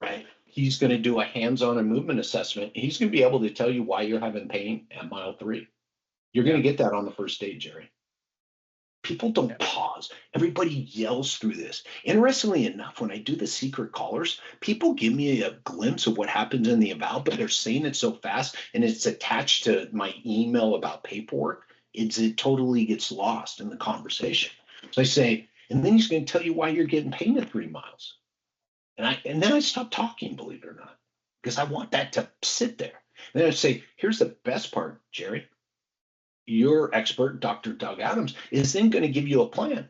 right? He's going to do a hands-on and movement assessment. He's going to be able to tell you why you're having pain at mile 3. You're going to get that on the first day, Jerry. People don't pause. Everybody yells through this. Interestingly enough, when I do the secret callers, people give me a glimpse of what happens in the eval, but they're saying it so fast and it's attached to my email about paperwork. It totally gets lost in the conversation. So I say, and then he's going to tell you why you're getting pain at 3 miles. And then I stop talking, believe it or not, because I want that to sit there. And then I say, here's the best part, Jerry. Your expert, Dr. Doug Adams, is then going to give you a plan.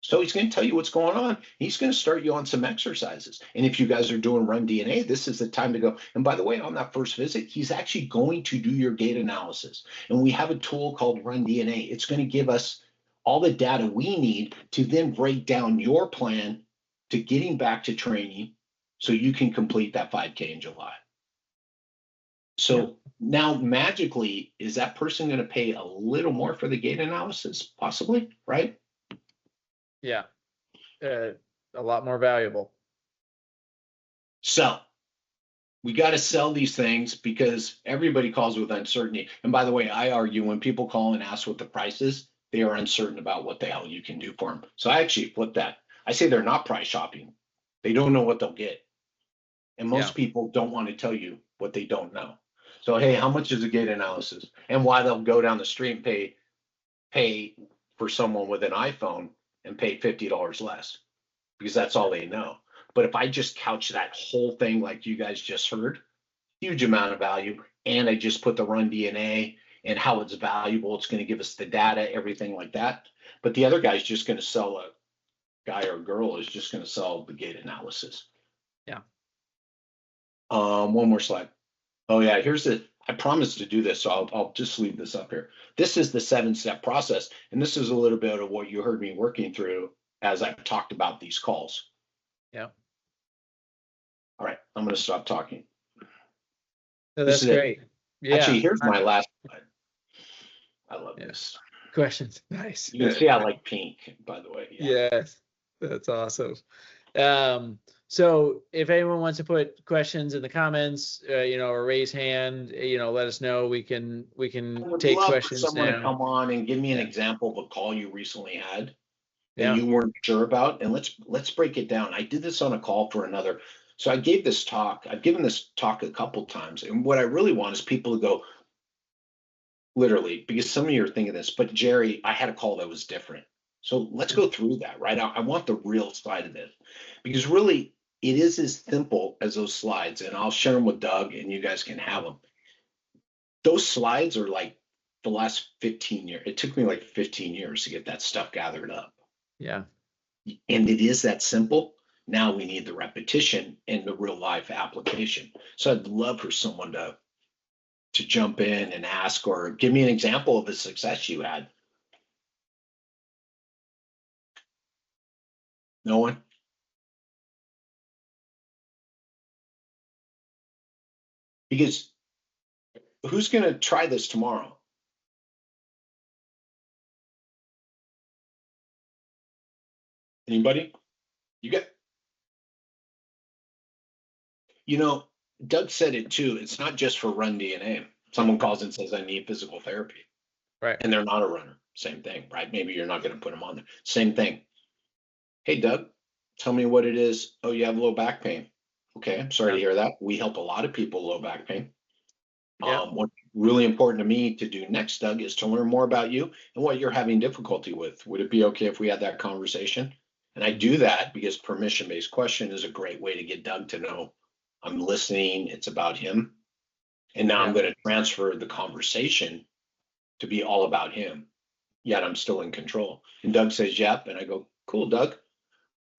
So he's going to tell you what's going on. He's going to start you on some exercises. And if you guys are doing Run DNA, this is the time to go. And by the way, on that first visit, he's actually going to do your gait analysis. And we have a tool called Run DNA. It's going to give us all the data we need to then break down your plan to getting back to training so you can complete that 5K in July. So now magically, is that person going to pay a little more for the gait analysis? Possibly, right? Yeah. A lot more valuable. So we got to sell these things because everybody calls with uncertainty. And by the way, I argue when people call and ask what the price is, they are uncertain about what the hell you can do for them. So I actually flip that. I say they're not price shopping. They don't know what they'll get. And most people don't want to tell you what they don't know. So, hey, how much is a gait analysis? And why they'll go down the street and pay for someone with an iPhone and pay $50 less because that's all they know. But if I just couch that whole thing like you guys just heard, huge amount of value, and I just put the Run DNA and how it's valuable, it's going to give us the data, everything like that. But the other guy's just going to sell a guy or girl is just going to sell the gait analysis. Yeah. One more slide. Oh yeah, I promised to do this, so I'll just leave this up here. This is the 7-step process, and this is a little bit of what you heard me working through as I've talked about these calls. Yeah. All right, I'm going to stop talking. No, that's great. Yeah. Actually, here's my last slide. I love this. Questions. Nice. You can see I like pink, by the way. Yeah. Yes, that's awesome. So if anyone wants to put questions in the comments, or raise hand, let us know. We can take questions now. Someone to come on and give me an example of a call you recently had that you weren't sure about, and let's break it down. I did this on a call for another. So I gave this talk. I've given this talk a couple times, and what I really want is people to go, literally, because some of you are thinking this, but Jerry, I had a call that was different. So let's go through that, right? I want the real side of this, because really, it is as simple as those slides, and I'll share them with Doug, and you guys can have them. Those slides are like the last 15 years. It took me like 15 years to get that stuff gathered up. Yeah. And it is that simple. Now we need the repetition and the real life application. So I'd love for someone to jump in and ask or give me an example of a success you had. No one? Because who's going to try this tomorrow? Anybody? You got? Doug said it too. It's not just for Run DNA. Someone calls and says, I need physical therapy. Right. And they're not a runner. Same thing, right? Maybe you're not going to put them on there. Same thing. Hey, Doug, Tell me what it is. Oh, you have low back pain. Okay, I'm sorry Yeah. to hear that. We help a lot of people with low back pain. Yeah. What's really important to me to do next, Doug, is to learn more about you and what you're having difficulty with. Would it be okay if we had that conversation? And I do that because permission-based question is a great way to get Doug to know I'm listening. It's about him. And now I'm Yeah. going to transfer the conversation to be all about him. Yet I'm still in control. And Doug says, yep. And I go, cool, Doug.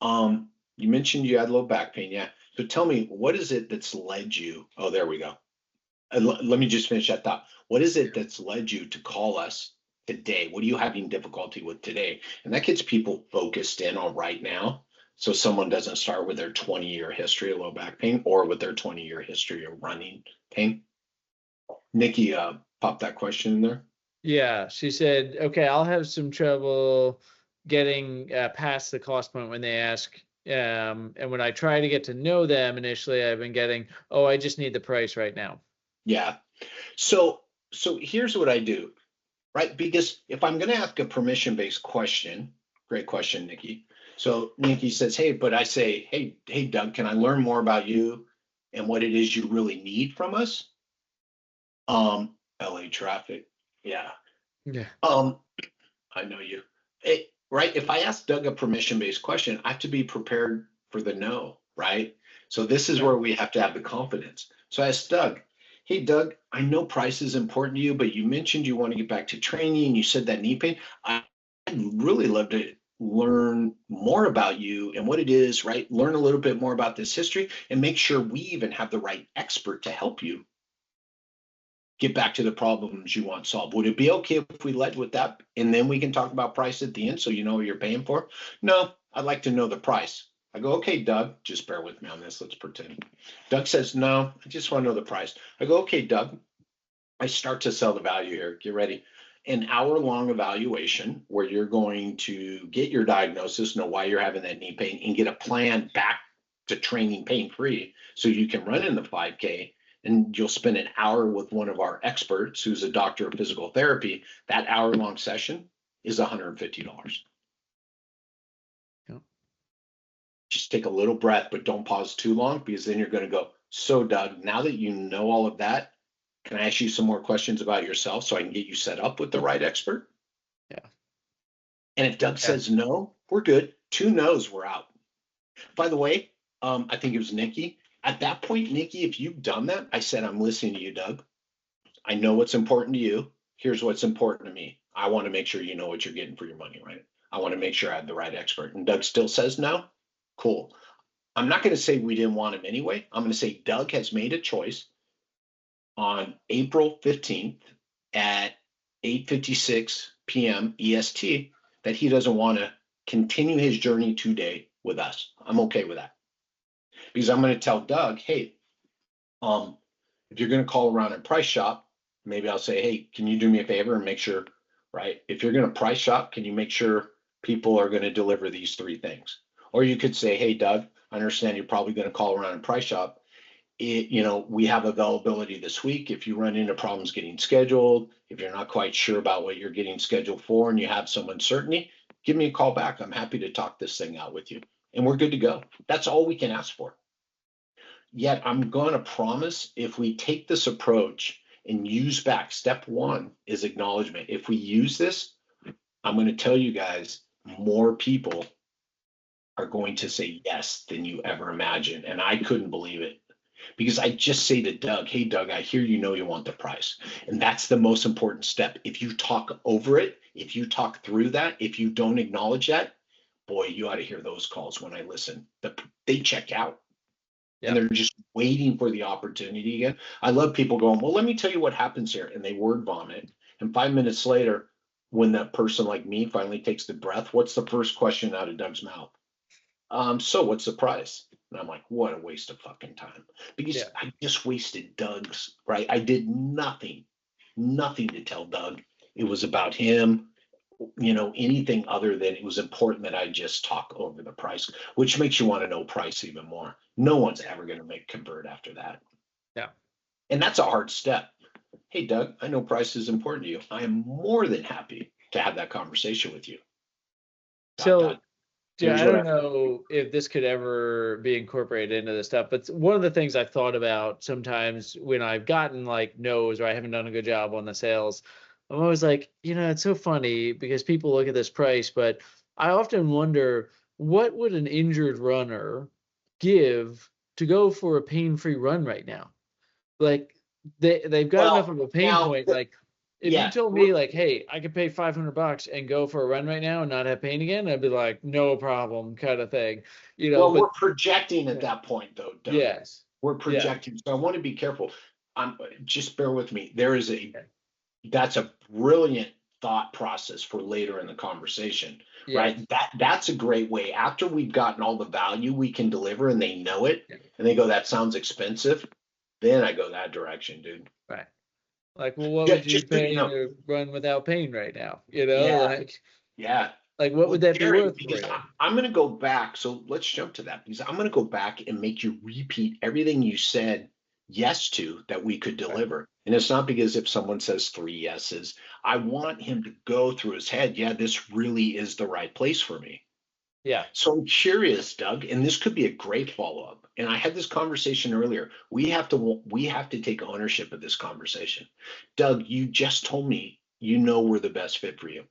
You mentioned you had low back pain. Yeah. So tell me, what is it that's led you? Oh, there we go. Let me just finish that thought. What is it that's led you to call us today? What are you having difficulty with today? And that gets people focused in on right now. So someone doesn't start with their 20-year history of low back pain or with their 20-year history of running pain. Nikki, pop that question in there. Yeah, she said, okay, I'll have some trouble getting past the cost point when they ask. And when I try to get to know them initially, I've been getting, oh, I just need the price right now. Yeah. So here's what I do, right? Because if I'm going to ask a permission-based question, great question, Nikki. So Nikki says, hey, but I say, hey, Doug, can I learn more about you and what it is you really need from us? LA traffic. Yeah. Yeah. I know you. Right? If I ask Doug a permission-based question, I have to be prepared for the no, right? So this is Yeah. where we have to have the confidence. So I asked Doug, hey, Doug, I know price is important to you, but you mentioned you want to get back to training and you said that knee pain. I'd really love to learn more about you and what it is, right? Learn a little bit more about this history and make sure we even have the right expert to help you get back to the problems you want solved. Would it be okay if we led with that and then we can talk about price at the end so you know what you're paying for? No, I'd like to know the price. I go, okay, Doug, just bear with me on this. Let's pretend. Doug says, no, I just want to know the price. I go, okay, Doug. I start to sell the value here. Get ready. An hour-long evaluation where you're going to get your diagnosis, know why you're having that knee pain, and get a plan back to training pain-free so you can run in the 5K. And you'll spend an hour with one of our experts who's a doctor of physical therapy. That hour-long session is $150. Yeah. Just take a little breath, but don't pause too long because then you're going to go, so Doug, now that you know all of that, can I ask you some more questions about yourself so I can get you set up with the right expert? Yeah. And if Doug Yeah. says no, we're good. 2 no's, we're out. By the way, I think it was Nikki. At that point, Nikki, if you've done that, I said, I'm listening to you, Doug. I know what's important to you. Here's what's important to me. I want to make sure you know what you're getting for your money, right? I want to make sure I have the right expert. And Doug still says no. Cool. I'm not going to say we didn't want him anyway. I'm going to say Doug has made a choice on April 15th at 8:56 p.m. EST that he doesn't want to continue his journey today with us. I'm okay with that because I'm going to tell Doug, hey, if you're going to call around and price shop, maybe I'll say, hey, can you do me a favor and make sure, right? If you're going to price shop, can you make sure people are going to deliver these 3 things? Or you could say, hey, Doug, I understand you're probably going to call around and price shop. We have availability this week. If you run into problems getting scheduled, if you're not quite sure about what you're getting scheduled for and you have some uncertainty, give me a call back. I'm happy to talk this thing out with you. And we're good to go. That's all we can ask for. Yet I'm going to promise if we take this approach and use back, step 1 is acknowledgement. If we use this, I'm going to tell you guys more people are going to say yes than you ever imagined. And I couldn't believe it. Because I just say to Doug, hey, Doug, I hear you know you want the price. And that's the most important step. If you talk over it, if you talk through that, if you don't acknowledge that, boy, you ought to hear those calls when I listen. They check out and they're just waiting for the opportunity again. I love people going, well, let me tell you what happens here. And they word vomit. And 5 minutes later, when that person like me finally takes the breath, what's the first question out of Doug's mouth? So what's the price? And I'm like, what a waste of fucking time. Because I just wasted Doug's, right? I did nothing to tell Doug it was about him, anything other than it was important that I just talk over the price, which makes you want to know price even more. No one's ever going to make convert after that. Yeah. And that's a hard step. Hey, Doug, I know price is important to you. I am more than happy to have that conversation with you. So Yeah, Here's I what don't know if this could ever be incorporated into this stuff, but one of the things I've thought about sometimes when I've gotten like no's or I haven't done a good job on the sales, I'm always like, it's so funny because people look at this price, but I often wonder what would an injured runner give to go for a pain-free run right now? Like they've got enough well, of a pain now, point. Like if you yeah, told me like, hey, I could pay $500 and go for a run right now and not have pain again, I'd be like, no problem, kind of thing. well, But we're projecting at yeah, that point, though, Doug. yes, We're yeah, projecting, so I want to be careful. Just bear with me. There is yeah, that's a brilliant thought process for later in the conversation, yes, right? That's a great way. After we've gotten all the value we can deliver and they know it, yeah, and they go, that sounds expensive. Then I go that direction, dude. right. Like, well, what would you Just so you pay know. to run without pain right now? Yeah, Like, yeah. what Well, would that be Jerry, worth for because you? I'm going to go back. So let's jump to that because I'm going to go back and make you repeat everything you said yes to that we could Right. deliver. And it's not because if someone says 3 yeses, I want him to go through his head. Yeah, this really is the right place for me. Yeah, So I'm curious, Doug, and this could be a great follow up. And I had this conversation earlier. We have to take ownership of this conversation. Doug, you just told me you know we're the best fit for you.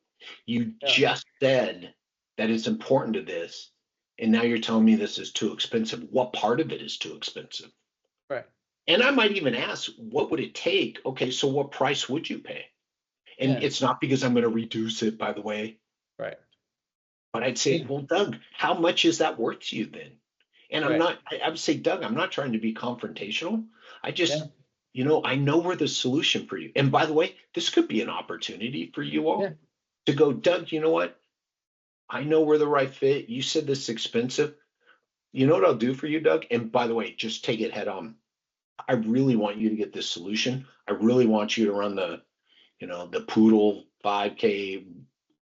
You yeah, just said that it's important to this, and now you're telling me this is too expensive. What part of it is too expensive? right. And I might even ask, what would it take? Okay, so what price would you pay? And Yeah, it's not because I'm going to reduce it, by the way, right. but I'd say, Yeah, well, Doug, how much is that worth to you then? And right. I would say, Doug, I'm not trying to be confrontational. I Yeah, just, I know we're the solution for you. And by the way, this could be an opportunity for you yeah, all to go, Doug, you know what? I know we're the right fit. You said this is expensive. You know what I'll do for you, Doug? And by the way, just take it head on. I really want you to get this solution. I really want you to run the Poodle 5K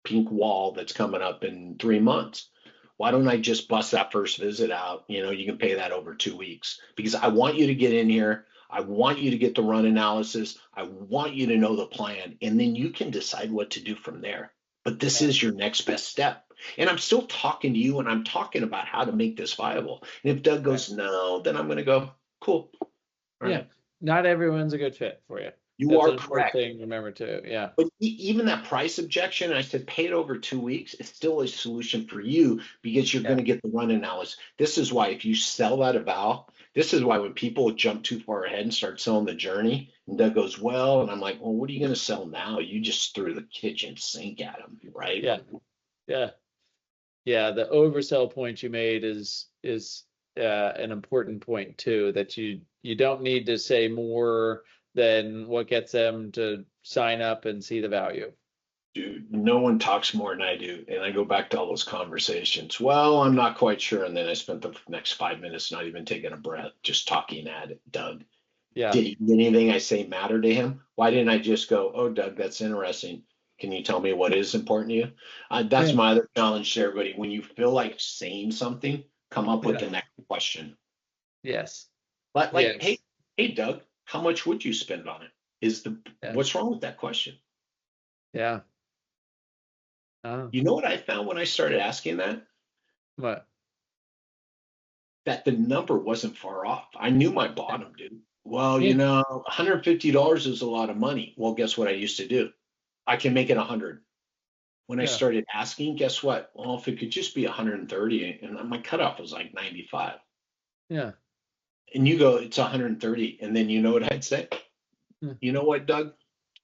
pink wall that's coming up in 3 months. Why don't I just bust that first visit out? You can pay that over 2 weeks because I want you to get in here. I want you to get the run analysis. I want you to know the plan, and then you can decide what to do from there. But this yeah, is your next best step. And I'm still talking to you and I'm talking about how to make this viable. And if Doug right. goes, no, then I'm going to go, cool. All Yeah. right. Not everyone's a good fit for you. You That's are an important correct. thing to remember too. Yeah. But even that price objection, I said pay it over 2 weeks. It's still a solution for you because you're Yeah. going to get the run analysis. This is why if you sell that eval, this is why when people jump too far ahead and start selling the journey, and Doug goes, well, and I'm like, well, what are you going to sell now? You just threw the kitchen sink at them, right? Yeah. Yeah. Yeah. The oversell point you made is an important point too, that you don't need to say more than what gets them to sign up and see the value. Dude, no one talks more than I do. And I go back to all those conversations. Well, I'm not quite sure. And then I spent the next 5 minutes not even taking a breath, just talking at it, Doug. Yeah. Did anything I say matter to him? Why didn't I just go, oh, Doug, that's interesting. Can you tell me what is important to you? That's Yeah. my other challenge to everybody. When you feel like saying something, come up with Yeah. the next question. Yes. But like, hey, Yes. hey, Doug, how much would you spend on it? Yeah. What's wrong with that question? Yeah. Oh, You know what I found when I started asking that? what? That the number wasn't far off. I knew my bottom, dude. Well, Yeah. $150 is a lot of money. Well, guess what I used to do? I can make it 100. When I Yeah. started asking, guess what? Well, if it could just be 130, and my cutoff was like 95, Yeah. and you go, it's 130, and then you know what I'd say? Yeah. You know what, Doug?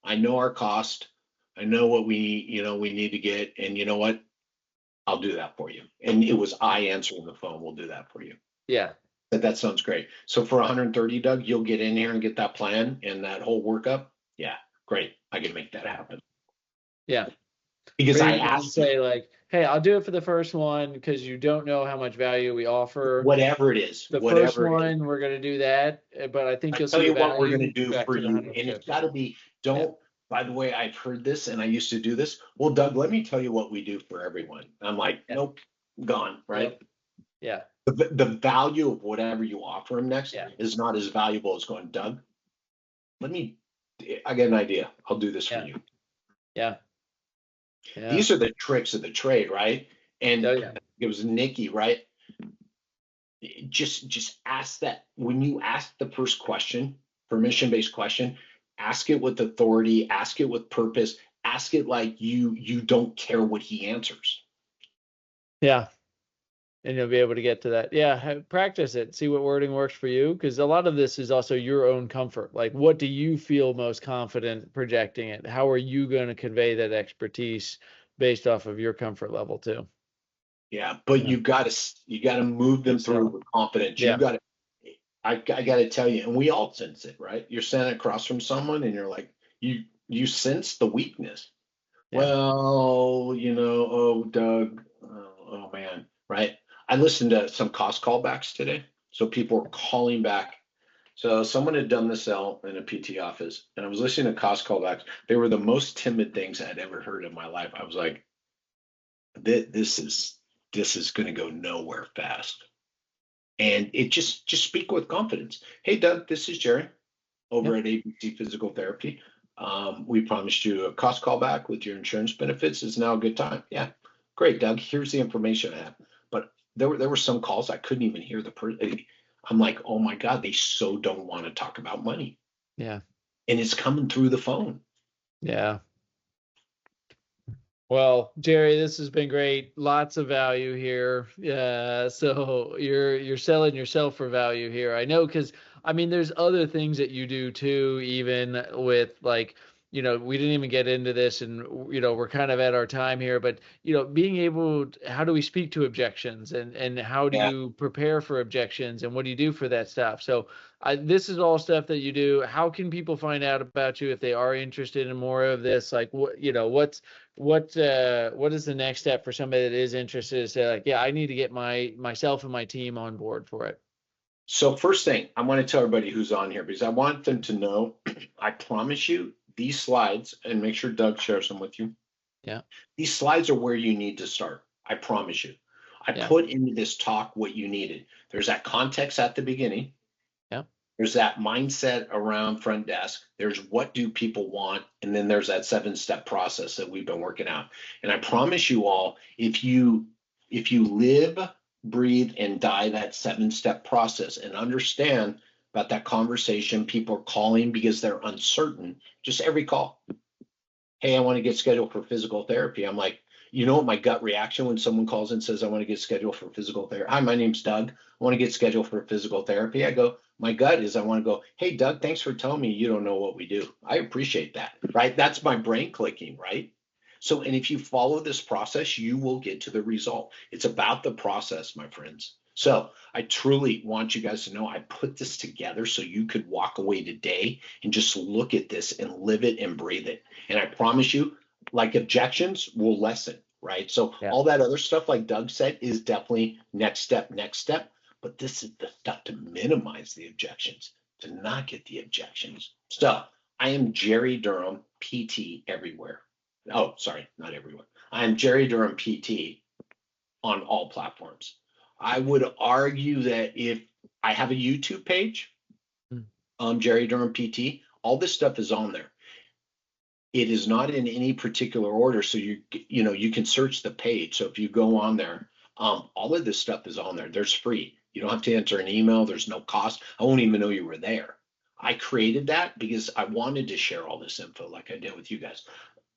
I know our cost. I know what we need to get, and you know what? I'll do that for you. And it was I answering the phone. We'll do that for you. Yeah. That sounds great. So for 130, Doug, you'll get in here and get that plan and that whole workup. Yeah, great. I can make that happen Yeah. because Or I you can asked say like, hey, I'll do it for the first one because you don't know how much value we offer. whatever it is, The first whatever it is. one, we're gonna do that, but I think I you'll tell see the you what we're going to value do back for to the you, and it's got 150. to be. Yeah. Don't. By the way, I've heard this, and I used to do this. Well, Doug, let me tell you what we do for everyone. I'm like, Yeah. nope, gone. Right. Yep. Yeah. The value of whatever you offer him next Yeah. is not as valuable as going, Doug. Let me. I get an idea. I'll do this for Yeah. you. Yeah. Yeah. These are the tricks of the trade, right? Oh And yeah. it was Nikki, right? Just ask that. When you ask the first question, permission-based question, ask it with authority, ask it with purpose, ask it like you don't care what he answers. Yeah. And you'll be able to get to that. Yeah, practice it. See what wording works for you, because a lot of this is also your own comfort. Like, what do you feel most confident projecting it? How are you going to convey that expertise based off of your comfort level too? Yeah, but Yeah. you gotta move them through with confidence. You Yeah. gotta, I gotta tell you, and we all sense it, right? You're standing across from someone and you're like, you sense the weakness. Yeah. Well, oh, Doug, oh man, right? I listened to some cost callbacks today. So people were calling back. So someone had done the sell in a PT office, and I was listening to cost callbacks. They were the most timid things I'd ever heard in my life. I was like, this is going to go nowhere fast. And it just speak with confidence. Hey, Doug, this is Jerry over Yeah. at ABC Physical Therapy. We promised you a cost callback with your insurance benefits. Is now a good time? Yeah, great, Doug. Here's the information I have. But there were some calls I couldn't even hear the person. I'm like, oh my God, they so don't want to talk about money. Yeah. And it's coming through the phone. Yeah. Well, Jerry, this has been great. Lots of value here. Yeah, so you're selling yourself for value here. I know, because I mean, there's other things that you do too, even with like, we didn't even get into this, and we're kind of at our time here, but being able how do we speak to objections, and how do Yeah. you prepare for objections, and what do you do for that stuff? So this is all stuff that you do. How can people find out about you if they are interested in more of this? Like, what is the next step for somebody that is interested to say, like, yeah, I need to get myself and my team on board for it? So first thing, I want to tell everybody who's on here, because I want them to know, I promise you these slides, and make sure Doug shares them with you. Yeah. These slides are where you need to start. I promise you. I Yeah. put into this talk what you needed. There's that context at the beginning. Yeah. There's that mindset around front desk. There's what do people want? And then there's that 7-step process that we've been working out. And I promise you all, if you live, breathe, and die that 7-step process and understand about that conversation, people are calling because they're uncertain. Just every call. Hey, I want to get scheduled for physical therapy. I'm like, what my gut reaction when someone calls and says, I want to get scheduled for physical therapy. Hi, my name's Doug. I want to get scheduled for physical therapy. I go, my gut is I want to go, hey, Doug, thanks for telling me you don't know what we do. I appreciate that, right? That's my brain clicking, right? So, and if you follow this process, you will get to the result. It's about the process, my friends. So I truly want you guys to know I put this together so you could walk away today and just look at this and live it and breathe it. And I promise you, like, objections will lessen, right? So Yeah. all that other stuff, like Doug said, is definitely next step. But this is the stuff to minimize the objections, to not get the objections. So I am Jerry Durham, PT everywhere. Oh, sorry, not everyone. I am Jerry Durham PT on all platforms. I would argue that if I have a YouTube page, Jerry Durham PT, all this stuff is on there. It is not in any particular order, so you can search the page. So if you go on there, all of this stuff is on there. There's free. You don't have to enter an email. There's no cost. I won't even know you were there. I created that because I wanted to share all this info like I did with you guys.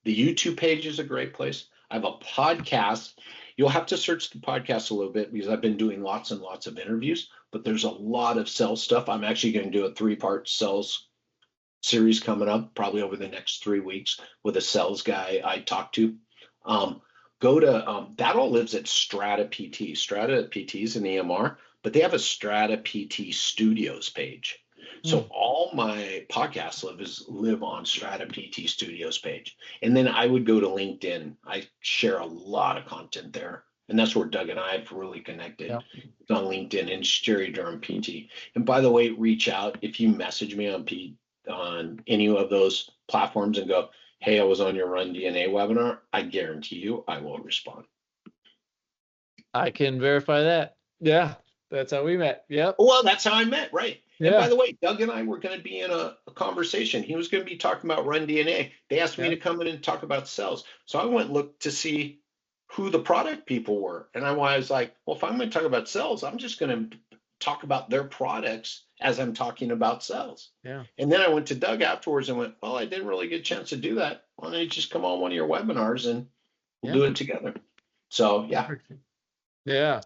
The YouTube page is a great place. I have a podcast. You'll have to search the podcast a little bit because I've been doing lots and lots of interviews, but there's a lot of sales stuff. I'm actually going to do a 3-part sales series coming up probably over the next 3 weeks with a sales guy I talked to. Go to that all lives at Strata PT. Strata PT is an EMR, but they have a Strata PT Studios page. So all my podcasts live on Strata PT Studios page. And then I would go to LinkedIn. I share a lot of content there. And that's where Doug and I have really connected. Yeah. It's on LinkedIn and Jerry Durham PT. And by the way, reach out if you message me on any of those platforms and go, hey, I was on your Run DNA webinar. I guarantee you I will respond. I can verify that. Yeah, that's how we met. Yep. Well, that's how I met, right? Yeah. And by the way, Doug and I were going to be in a conversation. He was going to be talking about Run DNA. They asked me to come in and talk about cells. So I went and looked to see who the product people were. And I was like, well, if I'm going to talk about sales, I'm just going to talk about their products as I'm talking about sales. Yeah. And then I went to Doug afterwards and went, well, I didn't really get a chance to do that. Why don't you just come on one of your webinars and we'll do it together. So yeah. Yeah.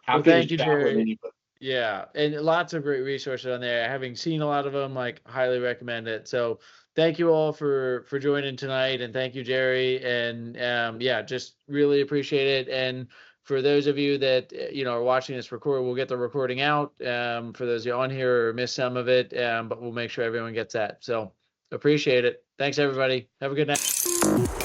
Happy Well, thank to you, chat with Jerry. anybody. Yeah, and lots of great resources on there. Having seen a lot of them, like highly recommend it. So thank you all for joining tonight, and thank you, Jerry. And yeah, just really appreciate it. And for those of you that are watching this record, we'll get the recording out. For those of you on here or missed some of it, but we'll make sure everyone gets that. So appreciate it. Thanks, everybody. Have a good night.